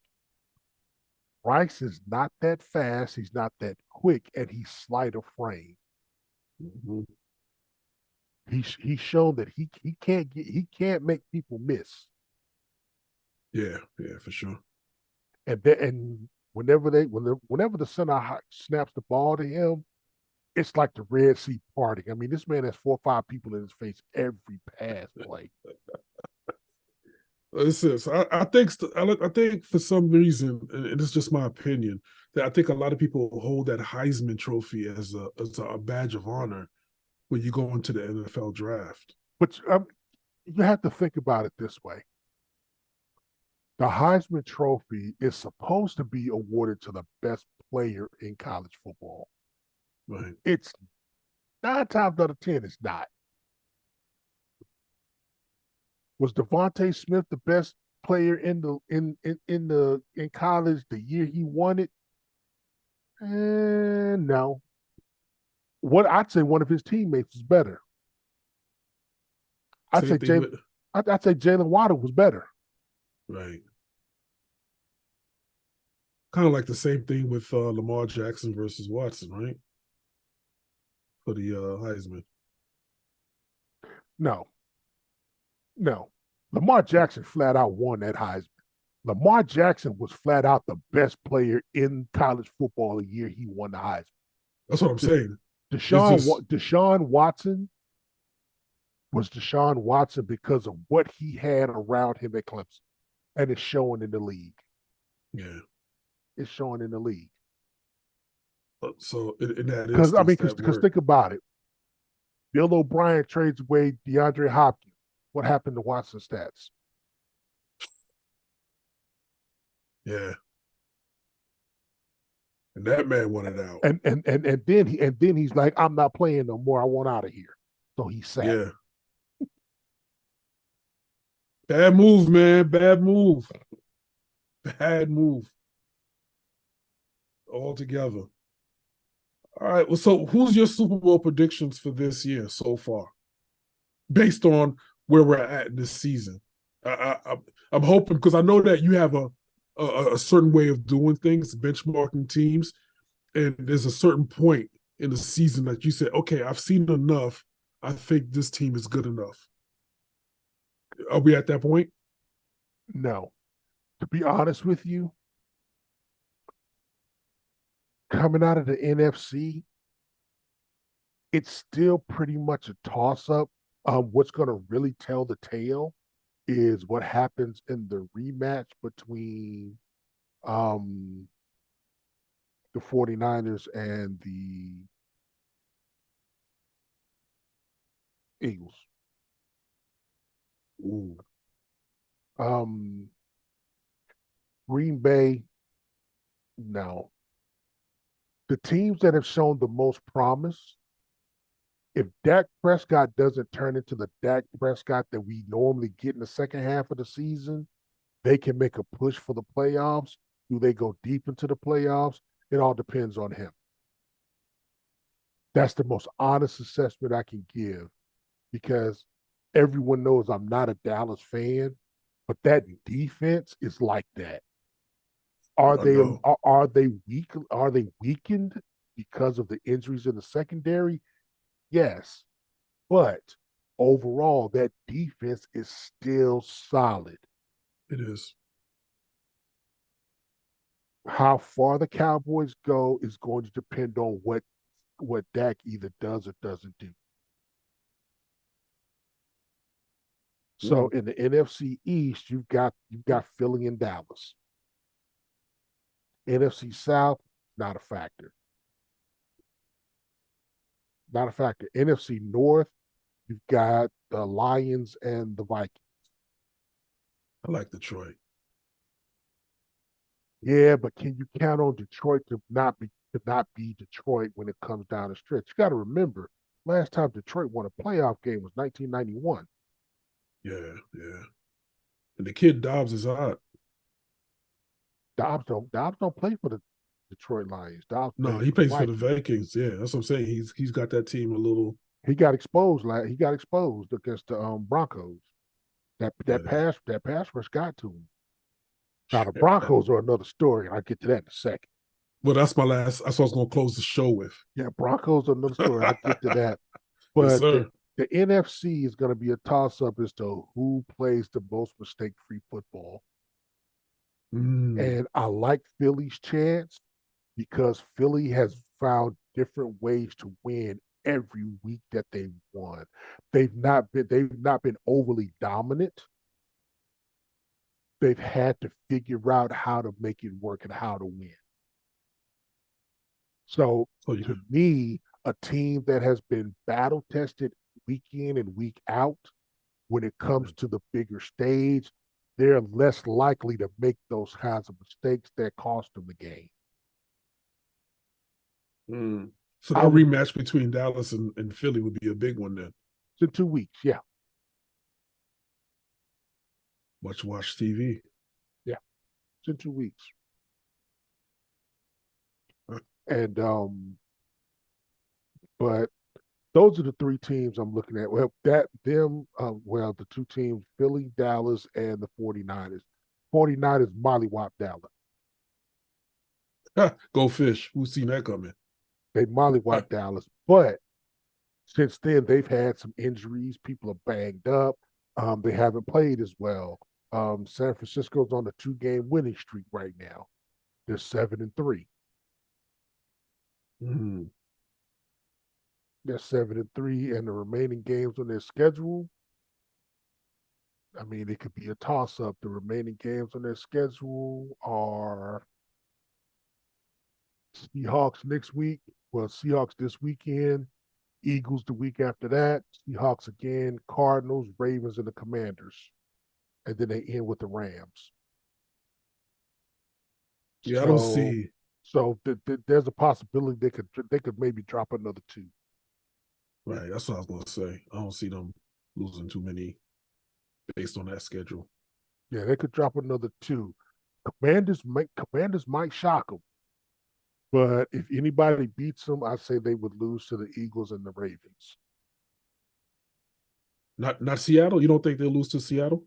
Bryce is not that fast. He's not that quick, and he's slight of frame. Mm-hmm. He's shown that he can't make people miss. Yeah, for sure. And whenever the center snaps the ball to him, it's like the Red Sea parting. I mean, this man has 4 or 5 people in his face every pass play. Listen, so I think for some reason, and it's just my opinion, that I think a lot of people hold that Heisman Trophy as a badge of honor when you go into the NFL draft. But you have to think about it this way. The Heisman Trophy is supposed to be awarded to the best player in college football. Right. It's 9 times out of 10, it's not. Was Devontae Smith the best player in college the year he won it? No. I'd say one of his teammates was better. I'd say Jalen Waddle was better. Right. Kind of like the same thing with Lamar Jackson versus Watson, right? For the Heisman. No. Lamar Jackson flat out won that Heisman. Lamar Jackson was flat out the best player in college football the year he won the Heisman. That's what I'm saying. Deshaun Watson was Deshaun Watson because of what he had around him at Clemson. And it's showing in the league. Yeah. It's showing in the league. So in that instance, because think about it. Bill O'Brien trades away DeAndre Hopkins. What happened to Watson's stats? Yeah. And that man wanted out. And then he's like, I'm not playing no more. I want out of here. So he sat. Yeah. Bad move, man. Bad move. Bad move. Altogether. All right. Well, so who's your Super Bowl predictions for this year so far? Based on where we're at this season. I'm hoping, because I know that you have a a certain way of doing things, benchmarking teams, and there's a certain point in the season that you say, okay, I've seen enough. I think this team is good enough. Are we at that point? No. To be honest with you, coming out of the NFC, it's still pretty much a toss-up. What's going to really tell the tale is what happens in the rematch between the 49ers and the Eagles. Ooh. Green Bay, no. The teams that have shown the most promise, if Dak Prescott doesn't turn into the Dak Prescott that we normally get in the second half of the season, they can make a push for the playoffs. Do they go deep into the playoffs? It all depends on him. That's the most honest assessment I can give because everyone knows I'm not a Dallas fan, but that defense is like that. Are they weak? Are they weakened because of the injuries in the secondary? Yes, but overall, that defense is still solid. It is. How far the Cowboys go is going to depend on what Dak either does or doesn't do. So in the NFC East, you've got Philly and Dallas. NFC South, not a factor. Not a factor. NFC North, you've got the Lions and the Vikings. I like Detroit. Yeah, but can you count on Detroit to not be Detroit when it comes down the stretch? You got to remember, last time Detroit won a playoff game was 1991. Yeah. And the kid Dobbs is hot. Dobbs don't play for the Detroit Lions. Dobbs No, he plays for the Vikings. Yeah, that's what I'm saying. He's got that team a little. He got exposed. He got exposed against the Broncos. That pass rush got to him. Now the Broncos are another story. I'll get to that in a second. Well, that's what I was going to close the show with. Yeah, Broncos are another story. I'll get to that. But yes, the NFC is going to be a toss-up as to who plays the most mistake-free football. And I like Philly's chance because Philly has found different ways to win every week that they've won. They've not been overly dominant. They've had to figure out how to make it work and how to win. So to me, a team that has been battle tested week in and week out, when it comes to the bigger stage, they're less likely to make those kinds of mistakes that cost them the game. So that rematch between Dallas and Philly would be a big one then. It's in 2 weeks, yeah. Watch TV. Yeah, it's in 2 weeks. And but those are the three teams I'm looking at. Well, the two teams, Philly, Dallas, and the 49ers. 49ers mollywop Dallas. Go Fish. Who's seen that coming? They mollywop Dallas. But since then, they've had some injuries. People are banged up. They haven't played as well. San Francisco's on a 2-game winning streak right now. They're 7-3. They're 7-3, and the remaining games on their schedule, I mean, it could be a toss-up. The remaining games on their schedule are Seahawks next week. Well, Seahawks this weekend, Eagles the week after that, Seahawks again, Cardinals, Ravens, and the Commanders. And then they end with the Rams. Yeah, I don't see. So there's a possibility they could maybe drop another 2. Right, that's what I was going to say. I don't see them losing too many based on that schedule. Yeah, they could drop another 2. Commanders might shock them. But if anybody beats them, I say they would lose to the Eagles and the Ravens. Not Seattle? You don't think they'll lose to Seattle?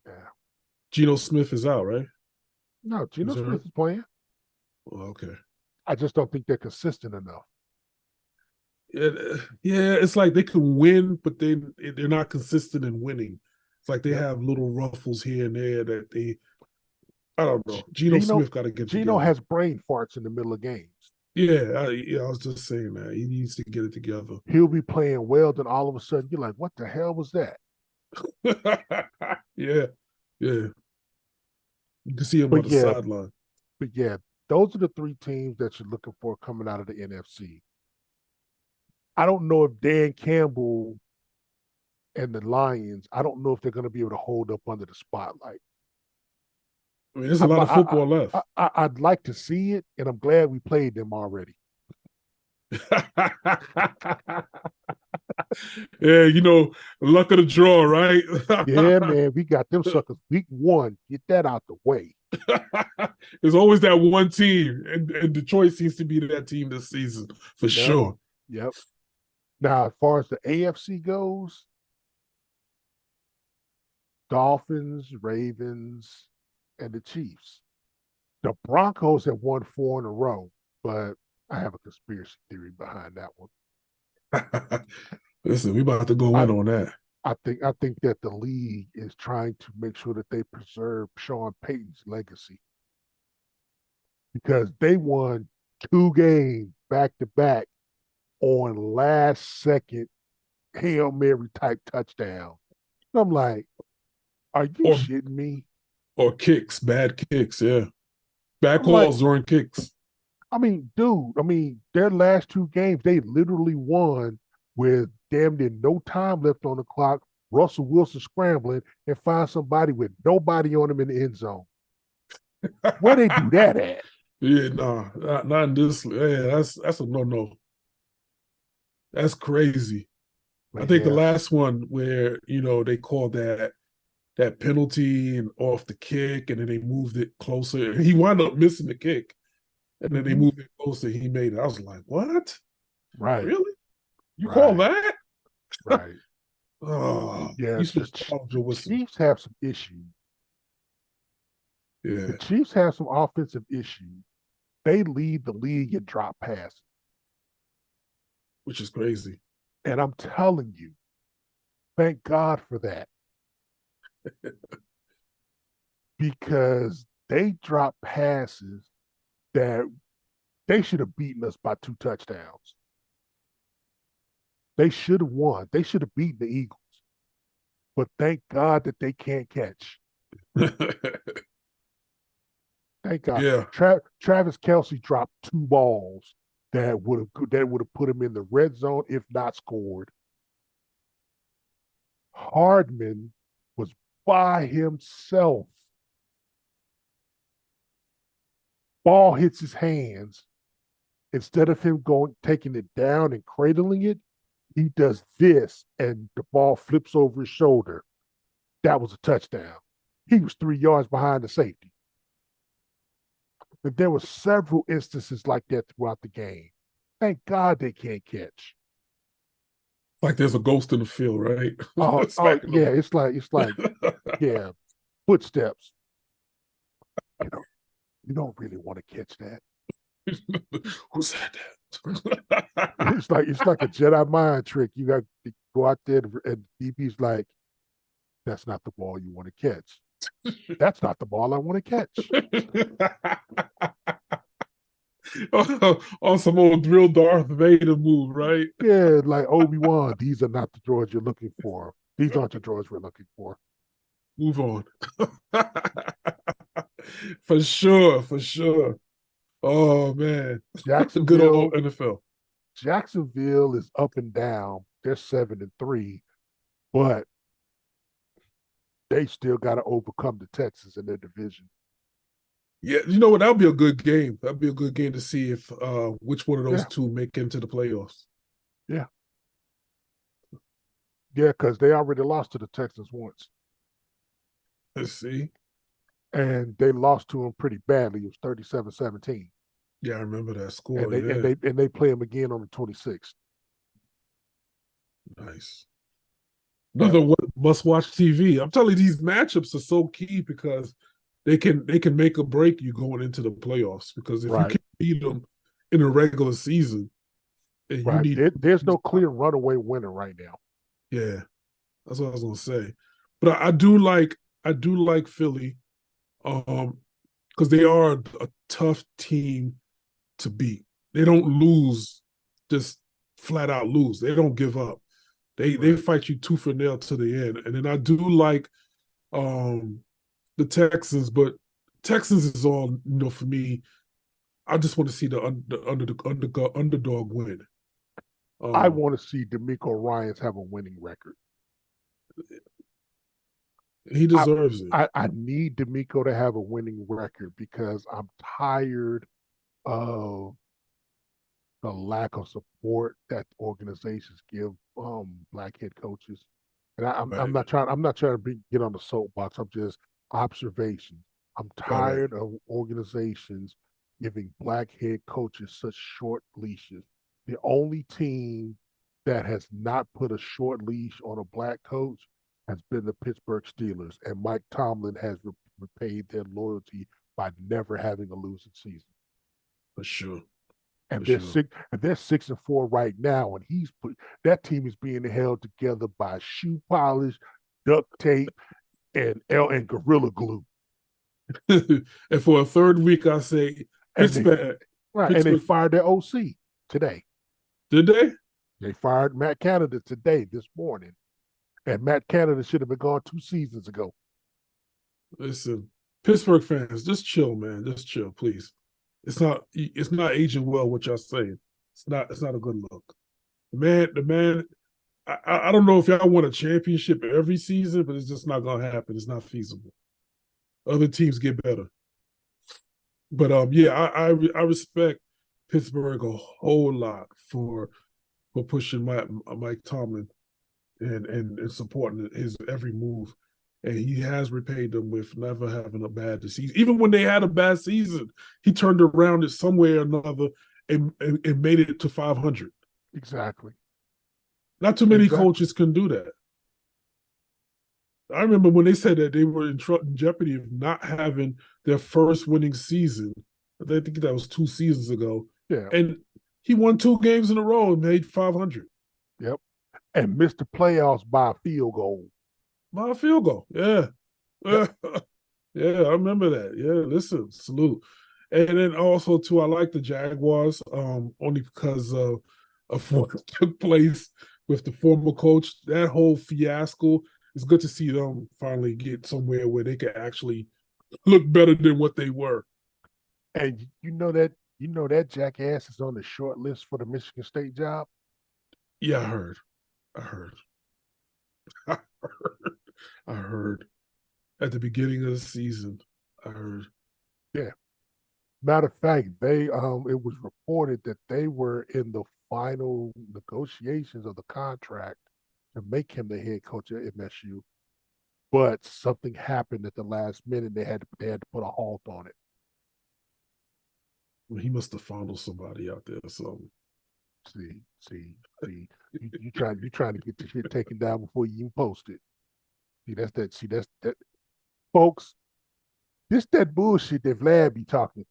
Yeah. Geno Smith is out, right? No, Geno He's Smith hurt? is playing. Well, okay. I just don't think they're consistent enough. Yeah, it's like they can win, but they're not consistent in winning. It's like they Yep. have little ruffles here and there that I don't know. Geno Geno Smith got to get Geno together. has brain farts in the middle of games. Yeah, I was just saying that he needs to get it together. He'll be playing well, then all of a sudden you're like, what the hell was that? Yeah, yeah. You can see him on But the yeah, sideline. but yeah, those are the three teams that you're looking for coming out of the NFC. I don't know if Dan Campbell and the Lions, I don't know if they're going to be able to hold up under the spotlight. I mean, there's a lot of football left. I'd like to see it, and I'm glad we played them already. Yeah, luck of the draw, right? Yeah, man, we got them suckers week 1. Get that out the way. There's always that one team, and Detroit seems to be that team this season for sure. Yep. Now, as far as the AFC goes, Dolphins, Ravens, and the Chiefs. The Broncos have won 4 in a row, but I have a conspiracy theory behind that one. Listen, we about to go in on that. I think that the league is trying to make sure that they preserve Sean Payton's legacy because they won 2 games back to back on last second Hail Mary type touchdown. I'm like, are you shitting me? Or kicks, bad kicks, yeah. Bad I'm calls during kicks. I mean, dude, their last 2 games, they literally won with damn near no time left on the clock. Russell Wilson scrambling and find somebody with nobody on him in the end zone. Where they do that at? Yeah, no, not in this. Yeah, that's a no. That's crazy. But I think yeah. the last one where they called that penalty and off the kick, and then they moved it closer. He wound up missing the kick, and then they moved it closer. He made it. I was like, what? Right. Really? You call that? Right. Oh, yeah. The Chiefs have some issues. Yeah. The Chiefs have some offensive issues. They lead the league in drop passes, which is crazy. And I'm telling you, thank God for that. Because they drop passes that they should have beaten us by 2 touchdowns. They should have won. They should have beaten the Eagles. But thank God that they can't catch. Thank God. Yeah. Travis Kelce dropped 2 balls that would have put him in the red zone if not scored. Hardman was by himself. Ball hits his hands. Instead of him taking it down and cradling it, he does this and the ball flips over his shoulder. That was a touchdown. He was 3 yards behind the safety. But there were several instances like that throughout the game. Thank God they can't catch. Like there's a ghost in the field, right? Yeah, it's like yeah, footsteps. You don't really want to catch that. Who said that? It's like a Jedi mind trick. You got to go out there and DB's like, that's not the ball you want to catch. That's not the ball I want to catch. On some old drill Darth Vader move, right? Yeah, like Obi-Wan. These are not the droids you're looking for. These aren't the droids we're looking for. Move on. For sure. Oh man, good old NFL. Jacksonville is up and down. They're 7-3, but they still got to overcome the Texans in their division. Yeah, you know what? That'll be a good game. That'll be a good game to see if which one of those two make it into the playoffs. Yeah. Yeah, because they already lost to the Texans once. Let's see. And they lost to them pretty badly. It was 37-17. Yeah, I remember that score. And they play them again on the 26th. Nice. Another must-watch TV. I'm telling you, these matchups are so key because they can make or break you going into the playoffs, because if you Right. can beat them in a regular season, and you Right. need There's no clear runaway winner right now. yeah, that's what I was gonna say. But I do like Philly, because they are a tough team to beat. They don't lose, just flat out lose. They don't give up. They Right. fight you tooth and nail to the end. And then I do like um the Texans, but Texans is all, for me. I just want to see the underdog win. I Um, want to see D'Amico Ryans have a winning record. he I, deserves it. I need D'Amico to have a winning record because I'm tired of the lack of support that organizations give black head coaches. And I'm Right, not trying to get on the soapbox. I'm just observations. I'm right. tired of organizations giving black head coaches such short leashes. The only team that has not put a short leash on a black coach has been the Pittsburgh Steelers, and Mike Tomlin has repaid their loyalty by never having a losing season. For sure, for And they're sure. 6-4 right now, and that team is being held together by shoe polish, duct tape, and gorilla glue. And for a third week, I say And they Pittsburgh. right, and they Pittsburgh. fired their OC today. Did they? They fired Matt Canada today, this morning. And Matt Canada should have been gone 2 seasons ago. Listen, Pittsburgh fans, just chill, man. Just chill, please. It's not aging well what y'all saying. It's not a good look. The man. I don't know if y'all want a championship every season, but it's just not gonna happen. It's not feasible. Other teams get better. But yeah, I respect Pittsburgh a whole lot for pushing Mike Tomlin and supporting his every move. And he has repaid them with never having a bad season. Even when they had a bad season, he turned around it some way or another and made it to 500. Exactly. Not too many Exactly. coaches can do that. I remember when they said that they were in jeopardy of not having their first winning season. I think that was 2 seasons ago. Yeah. And he won 2 games in a row and made 500 Yep. And missed the playoffs by a field goal. by a field goal. Yeah. Yep. Yeah, I remember that. Yeah, listen, salute. And then also too, I like the Jaguars, only because of what took place with the former coach. That whole fiasco. It's good to see them finally get somewhere where they can actually look better than what they were. And that jackass is on the short list for the Michigan State job. Yeah, I heard. I heard. I heard. I heard. At the beginning of the season, I heard. Yeah. Matter of fact, it was reported that they were in the final negotiations of the contract to make him the head coach at MSU, but something happened at the last minute. They had to put a halt on it. Well, he must have fondled somebody out there or something. See. You trying to get the shit taken down before you even post it. That's that. Folks, that bullshit that Vlad be talking.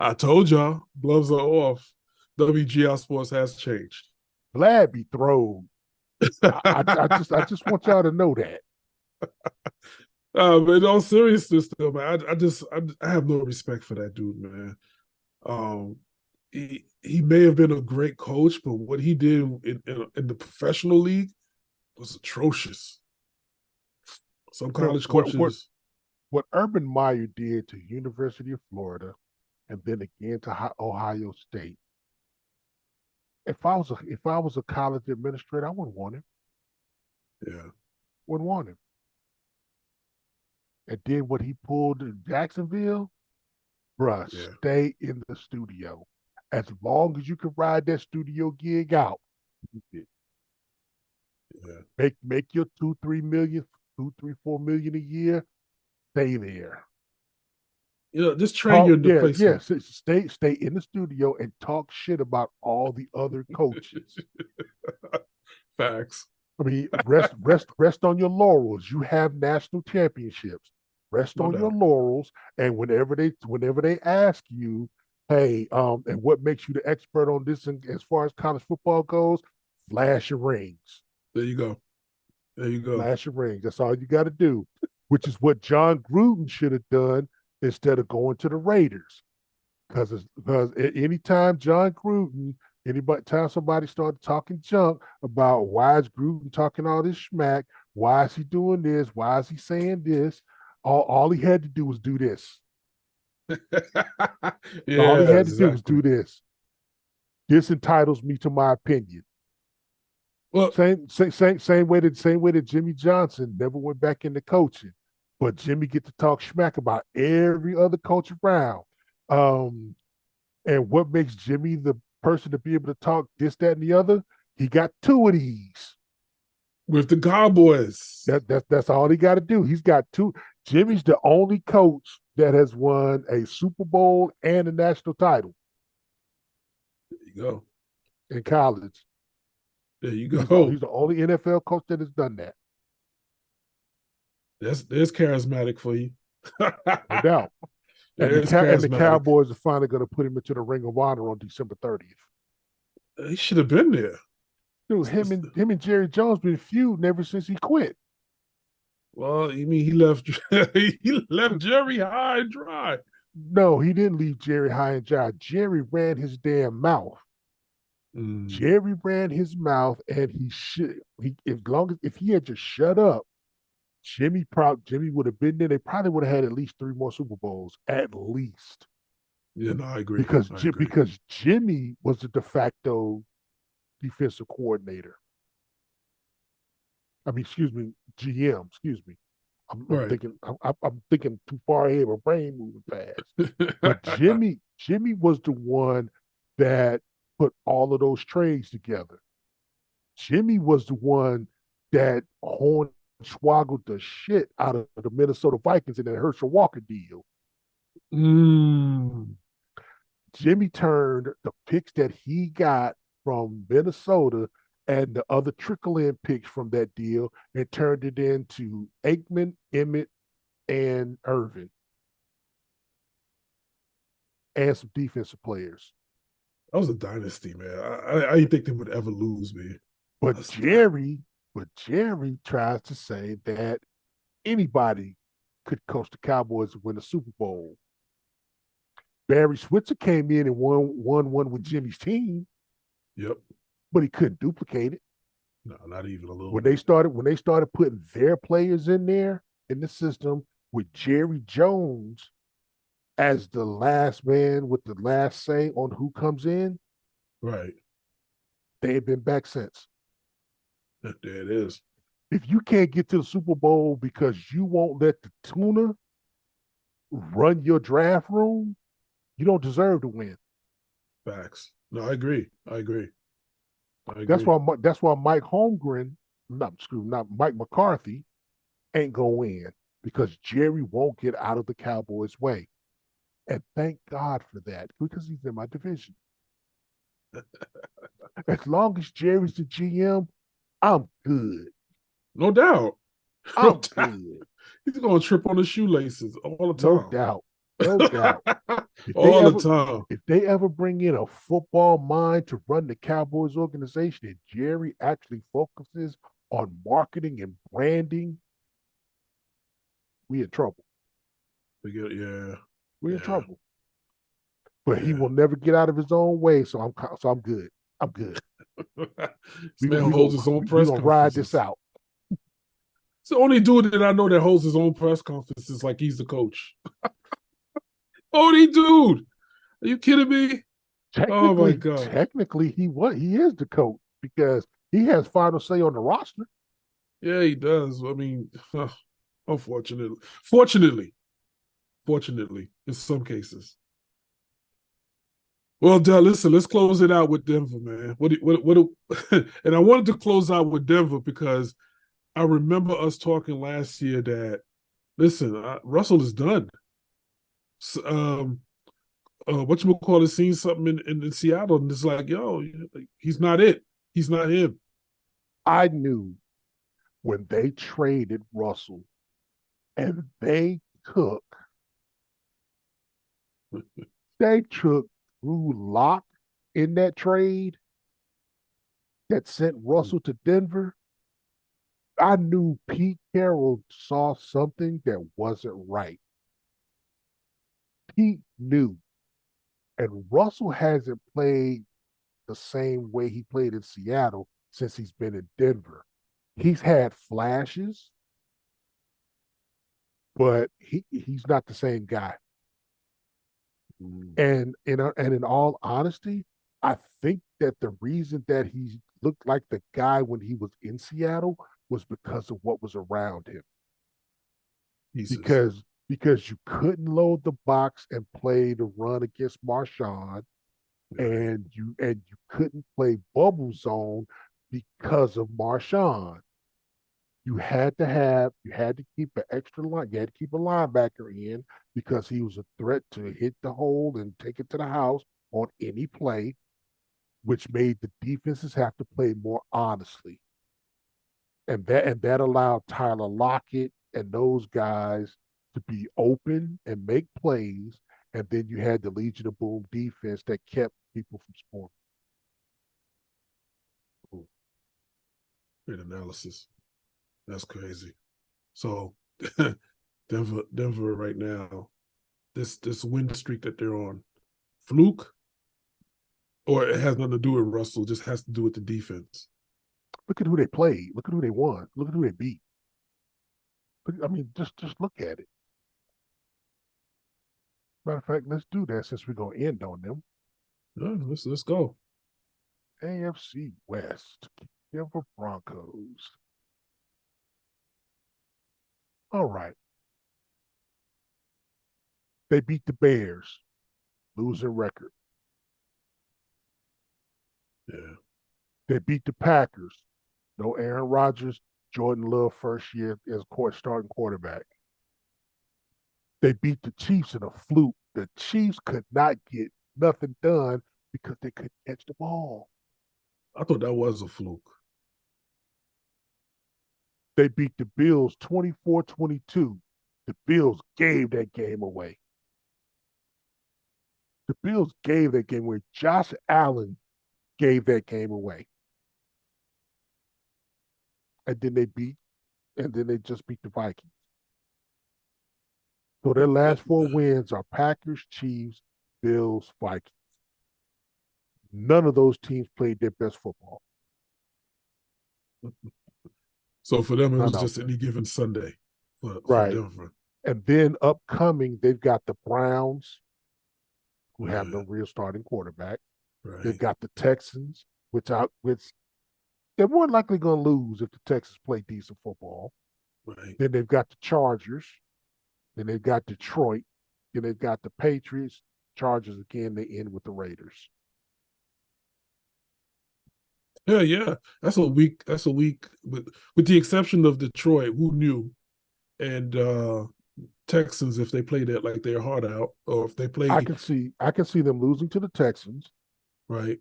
I told y'all, gloves are off. WGISports has changed. Vlad be thrown. I just want y'all to know that. But in all seriousness, though, man, I have no respect for that dude, man. He may have been a great coach, but what he did in the professional league was atrocious. Some college coaches. What Urban Meyer did to University of Florida, and then again to Ohio State. If I was a college administrator, I wouldn't want him. Yeah. Wouldn't want him. And then what he pulled in Jacksonville, bruh, Yeah. stay in the studio. As long as you can ride that studio gig out, Yeah. make your 2-3 million, 2-3-4 million a year, stay there. Just train your place. Yeah. Stay in the studio and talk shit about all the other coaches. Facts. I mean, rest on your laurels. You have national championships. Rest No on your doubt. laurels, and whenever they ask you, hey, and what makes you the expert on this, and as far as college football goes, flash your rings. There you go. There you go. Flash your rings. That's all you got to do. Which is what John Gruden should have done instead of going to the Raiders. Because anytime John Gruden, anybody time somebody started talking junk about why is Gruden talking all this smack, why is he doing this, why is he saying this, all he had to do was do this. All he Yeah, had to do was exactly. do this. This entitles me to my opinion. Well, Same way that Jimmy Johnson never went back into coaching, but Jimmy get to talk smack about every other coach around. And what makes Jimmy the person to be able to talk this, that, and the other? He got two of these. with the Cowboys. That's all he got to do. He's got two. Jimmy's the only coach that has won a Super Bowl and a national title There you go. in college. There you He's go. the only NFL coach that has done that. There's charismatic for you. No doubt. And There's the charismatic. Cowboys are finally going to put him into the Ring of Honor on December 30th. He should have been there. Dude, him and Jerry Jones been feuding ever since he quit. Well, you mean he left he left Jerry high and dry. No, he didn't leave Jerry high and dry. Jerry ran his damn mouth. Jerry ran his mouth, and if he had just shut up, Jimmy would have been there. They probably would have had at least 3 more Super Bowls, at least. Yeah, no, I agree. Because Jimmy was the de facto defensive coordinator. I mean, excuse me, GM. Excuse me. I'm thinking too far ahead. My brain moving fast. But Jimmy was the one that put all of those trades together. Jimmy was the one that hornswoggled the shit out of the Minnesota Vikings in that Herschel Walker deal. Jimmy turned the picks that he got from Minnesota and the other trickle-in picks from that deal and turned it into Aikman, Emmett, and Irvin. And some defensive players. That was a dynasty, man. I didn't think they would ever lose, man. But Jerry tries to say that anybody could coach the Cowboys and win a Super Bowl. Barry Switzer came in and won one with Jimmy's team. Yep. But he couldn't duplicate it. No, not even a little. When they started putting their players in there in the system with Jerry Jones as the last man with the last say on who comes in, right? They ain't been back since. There it is. If you can't get to the Super Bowl because you won't let the tuna run your draft room, you don't deserve to win. Facts. No, I agree. That's why Mike Holmgren, not Mike McCarthy, ain't gonna win because Jerry won't get out of the Cowboys' way. And thank God for that, because he's in my division. As long as Jerry's the GM, I'm good. No doubt. I'm good. He's gonna trip on the shoelaces all the time. No doubt. All the time. If they ever bring in a football mind to run the Cowboys organization and Jerry actually focuses on marketing and branding, we in trouble. We're in trouble. But he will never get out of his own way, so I'm good. I'm good. This man holds his own press conferences. We're gonna ride this out. It's the only dude that I know that holds his own press conferences like he's the coach. Only dude. Are you kidding me? Oh my God. Technically, he is the coach because he has final say on the roster. Yeah, he does. I mean, fortunately, in some cases. Well, Del, listen, let's close it out with Denver, man. And I wanted to close out with Denver because I remember us talking last year that, listen, Russell is done. Whatchamacallit seen something in Seattle, and it's like, yo, he's not it. He's not him. I knew when they traded Russell and they took Drew Lock in that trade that sent Russell to Denver. I knew Pete Carroll saw something that wasn't right. Pete knew. And Russell hasn't played the same way he played in Seattle since he's been in Denver. He's had flashes, but he's not the same guy. And in all honesty, I think that the reason that he looked like the guy when he was in Seattle was because of what was around him. Jesus. Because you couldn't load the box and play the run against Marshawn, and you couldn't play bubble zone because of Marshawn. You had to keep an extra line. You had to keep a linebacker in because he was a threat to hit the hole and take it to the house on any play, which made the defenses have to play more honestly. And that allowed Tyler Lockett and those guys to be open and make plays. And then you had the Legion of Boom defense that kept people from scoring. Great analysis. That's crazy. So Denver right now, this win streak that they're on, fluke, or it has nothing to do with Russell, just has to do with the defense. Look at who they played. Look at who they won. Look at who they beat. I mean, just look at it. Matter of fact, let's do that since we're gonna end on them. Yeah, let's go. AFC West, Denver Broncos. All right. They beat the Bears, losing record. Yeah. They beat the Packers. No Aaron Rodgers, Jordan Love first year as starting quarterback. They beat the Chiefs in a fluke. The Chiefs could not get nothing done because they couldn't catch the ball. I thought that was a fluke. They beat the Bills 24-22. The Bills gave that game away. The Bills gave that game away. Josh Allen gave that game away. And then they just beat the Vikings. So their last four wins are Packers, Chiefs, Bills, Vikings. None of those teams played their best football. So for them, it was just any given Sunday for Denver. And then upcoming, they've got the Browns, who have no real starting quarterback. Right. They've got the Texans, which they're more likely going to lose if the Texans play decent football. Right. Then they've got the Chargers. Then they've got Detroit. Then they've got the Patriots. Chargers again. They end with the Raiders. Yeah. That's a week. With the exception of Detroit, who knew, and Texans, if they play that like their heart out, or if they play, I can see them losing to the Texans. Right.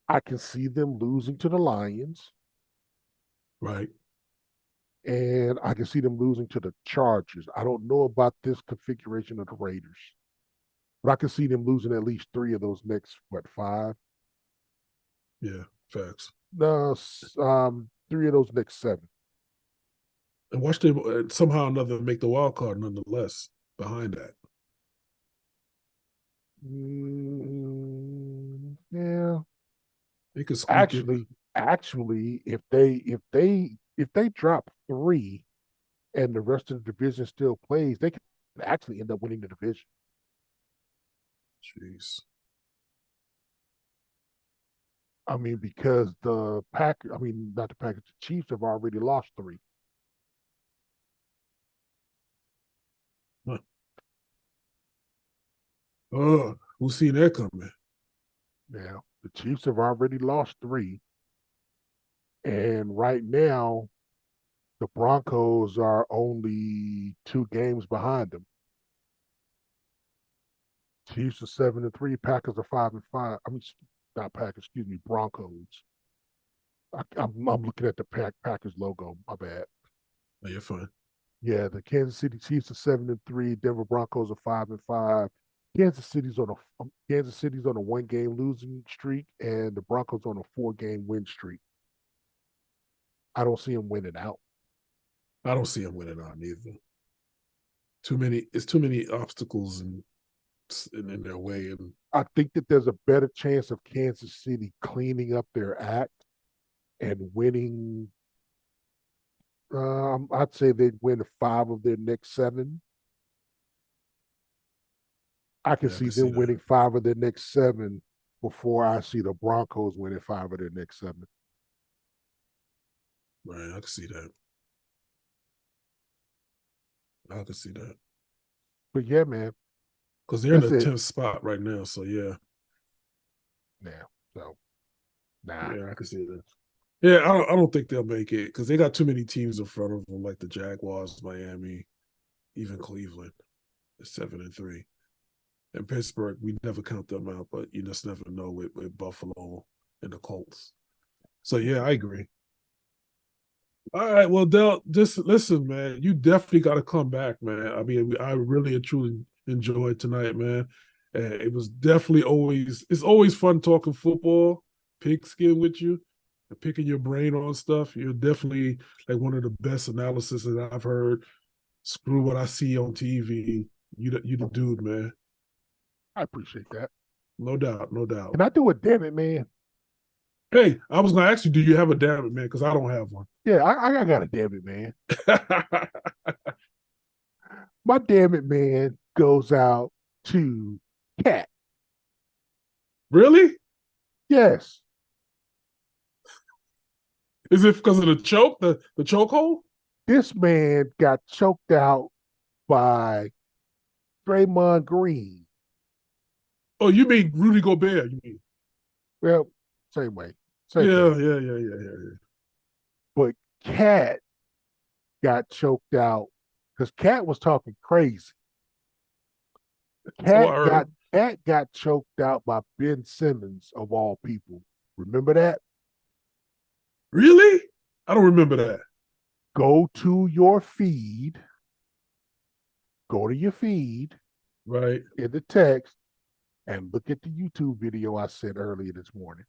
I can see them losing to the Lions. Right. And I can see them losing to the Chargers. I don't know about this configuration of the Raiders, but I can see them losing at least three of those next, 5? Yeah, facts. No, three of those next 7. And watch them somehow or another make the wild card nonetheless behind that. Yeah. They could squeak actually, if they drop 3 and the rest of the division still plays, they can actually end up winning the division. Jeez. I mean, because not the Packers, the Chiefs have already lost 3. Huh. Oh, who's seen that coming? Yeah, the Chiefs have already lost 3. And right now, the Broncos are only 2 games behind them. Chiefs are 7-3. Packers are 5-5. I mean, not Packers. Excuse me, Broncos. I'm looking at the Packers logo. My bad. No, you're fine. Yeah, the Kansas City Chiefs are 7-3. Denver Broncos are 5-5. Kansas City's on a 1-game losing streak, and the Broncos on a 4-game win streak. I don't see them winning out. I don't see them winning out neither. It's too many obstacles in their way. And I think that there's a better chance of Kansas City cleaning up their act and winning. I'd say they'd win 5 of their next 7. I can see them winning 5 of their next 7 before I see the Broncos winning 5 of their next 7. Right, I can see that. I can see that. But yeah, man. Because they're in the 10th spot right now, so yeah. Yeah, so nah. Yeah, I can see that. Yeah, I don't think they'll make it because they got too many teams in front of them, like the Jaguars, Miami, even Cleveland. 7-3. And Pittsburgh, we never count them out, but you just never know with Buffalo and the Colts. So yeah, I agree. All right, well, Del, just listen, man. You definitely got to come back, man. I mean, I really and truly enjoyed tonight, man. And it was definitely it's always fun talking football, pigskin with you, and picking your brain on stuff. You're definitely like one of the best analysis that I've heard. Screw what I see on TV. You the dude, man. I appreciate that. No doubt, no doubt. Can I do a damn it, man? Hey, I was gonna ask you, do you have a damn it, man? Because I don't have one. Yeah, I got a damn it, man. My damn it, man, goes out to Cat. Really? Yes. Is it because of the choke, the chokehold? This man got choked out by Draymond Green. Oh, you mean Rudy Gobert? You mean? Well, same way. Yeah. But Cat got choked out because Cat was talking crazy. Cat got choked out by Ben Simmons of all people. Remember that? Really? I don't remember that. Go to your feed. Go to your feed. Right. In the text and look at the YouTube video I sent earlier this morning.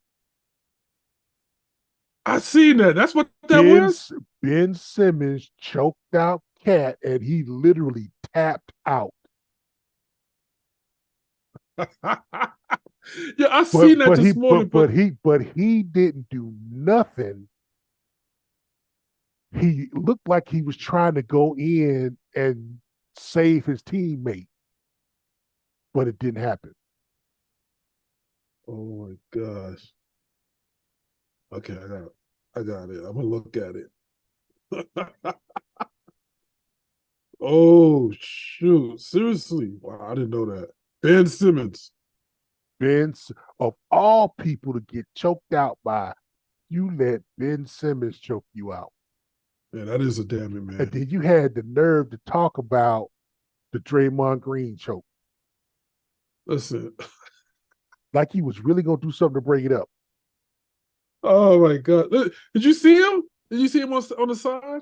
I seen that. That's what that was? Ben Simmons choked out Cat and he literally tapped out. Yeah, I seen that this morning. But he didn't do nothing. He looked like he was trying to go in and save his teammate, but it didn't happen. Oh my gosh. Okay, I got it. I'm gonna look at it. Oh shoot! Seriously? Wow, I didn't know that. Ben Simmons. Of all people to get choked out by, you let Ben Simmons choke you out. Yeah, that is a damn it, man. And then you had the nerve to talk about the Draymond Green choke. Listen. Like he was really going to do something to bring it up. Oh, my God. Did you see him? Did you see him on the side?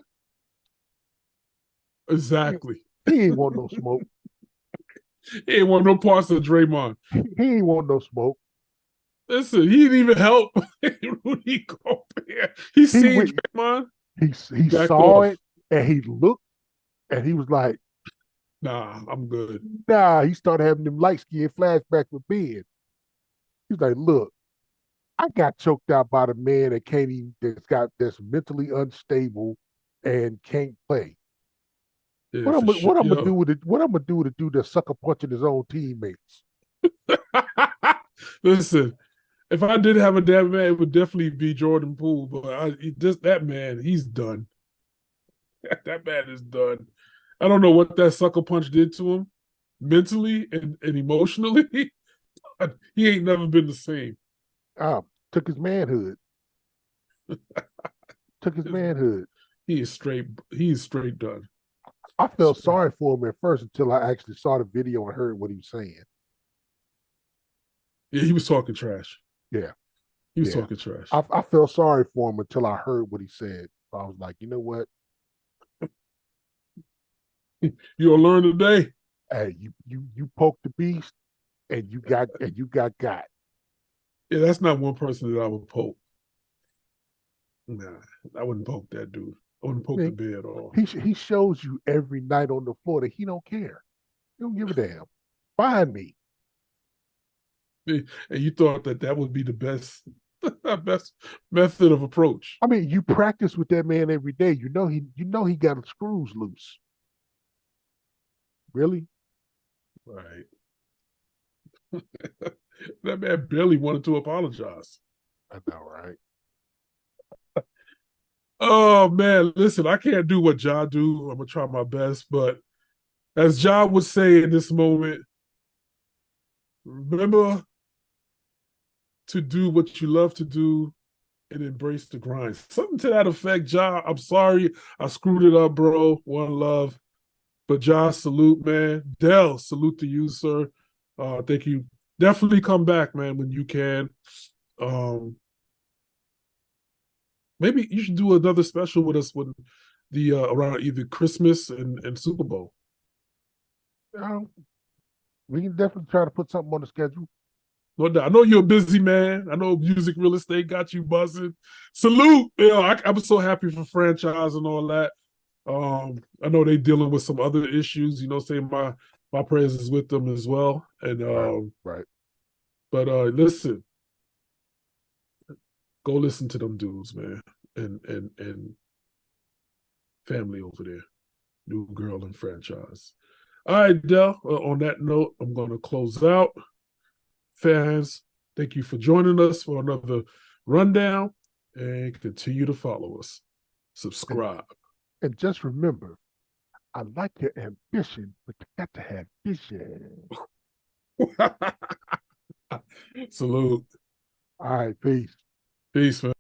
Exactly. He ain't want no smoke. He ain't want no parts of Draymond. He ain't want no smoke. Listen, he didn't even help Rudy Gobert. He seen Draymond. He saw it and he looked and he was like, nah, I'm good. Nah, he started having them light skin flashbacks with Ben. He's like, look, I got choked out by the man that's mentally unstable and can't play. Yeah, what I'm gonna do with it? What I'm gonna do with a dude that's sucker punching his own teammates? Listen, if I did have a damn man, it would definitely be Jordan Poole. But that man, he's done. That man is done. I don't know what that sucker punch did to him mentally and emotionally. He ain't never been the same. Took his manhood. Took his manhood. He is straight done. I felt sorry for him at first until I actually saw the video and heard what he was saying. Yeah, he was talking trash. Yeah. He was Yeah. talking trash. I felt sorry for him until I heard what he said. I was like, you know what? You'll learn today. Hey, you poked the beast and you got got. Yeah, that's not one person that I would poke. Nah, I wouldn't poke that dude. I wouldn't poke the bear at all. He shows you every night on the floor that he don't care. He don't give a damn. Find me. And you thought that would be the best best method of approach. I mean, you practice with that man every day. You know he got the screws loose. Really? Right. That man barely wanted to apologize. I know, right? Oh man, listen, I can't do what Ja do. I'm gonna try my best, but as Ja would say in this moment, remember to do what you love to do and embrace the grind. Something to that effect, Ja. I'm sorry I screwed it up, bro. One love. But Ja, salute, man. Dell, salute to you, sir. Thank you. Definitely come back, man, when you can. Maybe you should do another special with us when the around either Christmas and Super Bowl. We can definitely try to put something on the schedule. No doubt. I know you're a busy man. I know music real estate got you buzzing. Salute. You know, I was so happy for franchise and all that. I know they dealing with some other issues, saying my prayers is with them as well. And right. But listen, go listen to them dudes, man. And family over there. New girl and franchise. All right, Del. On that note, I'm gonna close out. Fans, thank you for joining us for another rundown and continue to follow us. Subscribe. And just remember, I like your ambition, but you got to have vision. Salute. All right, peace. Peace, man.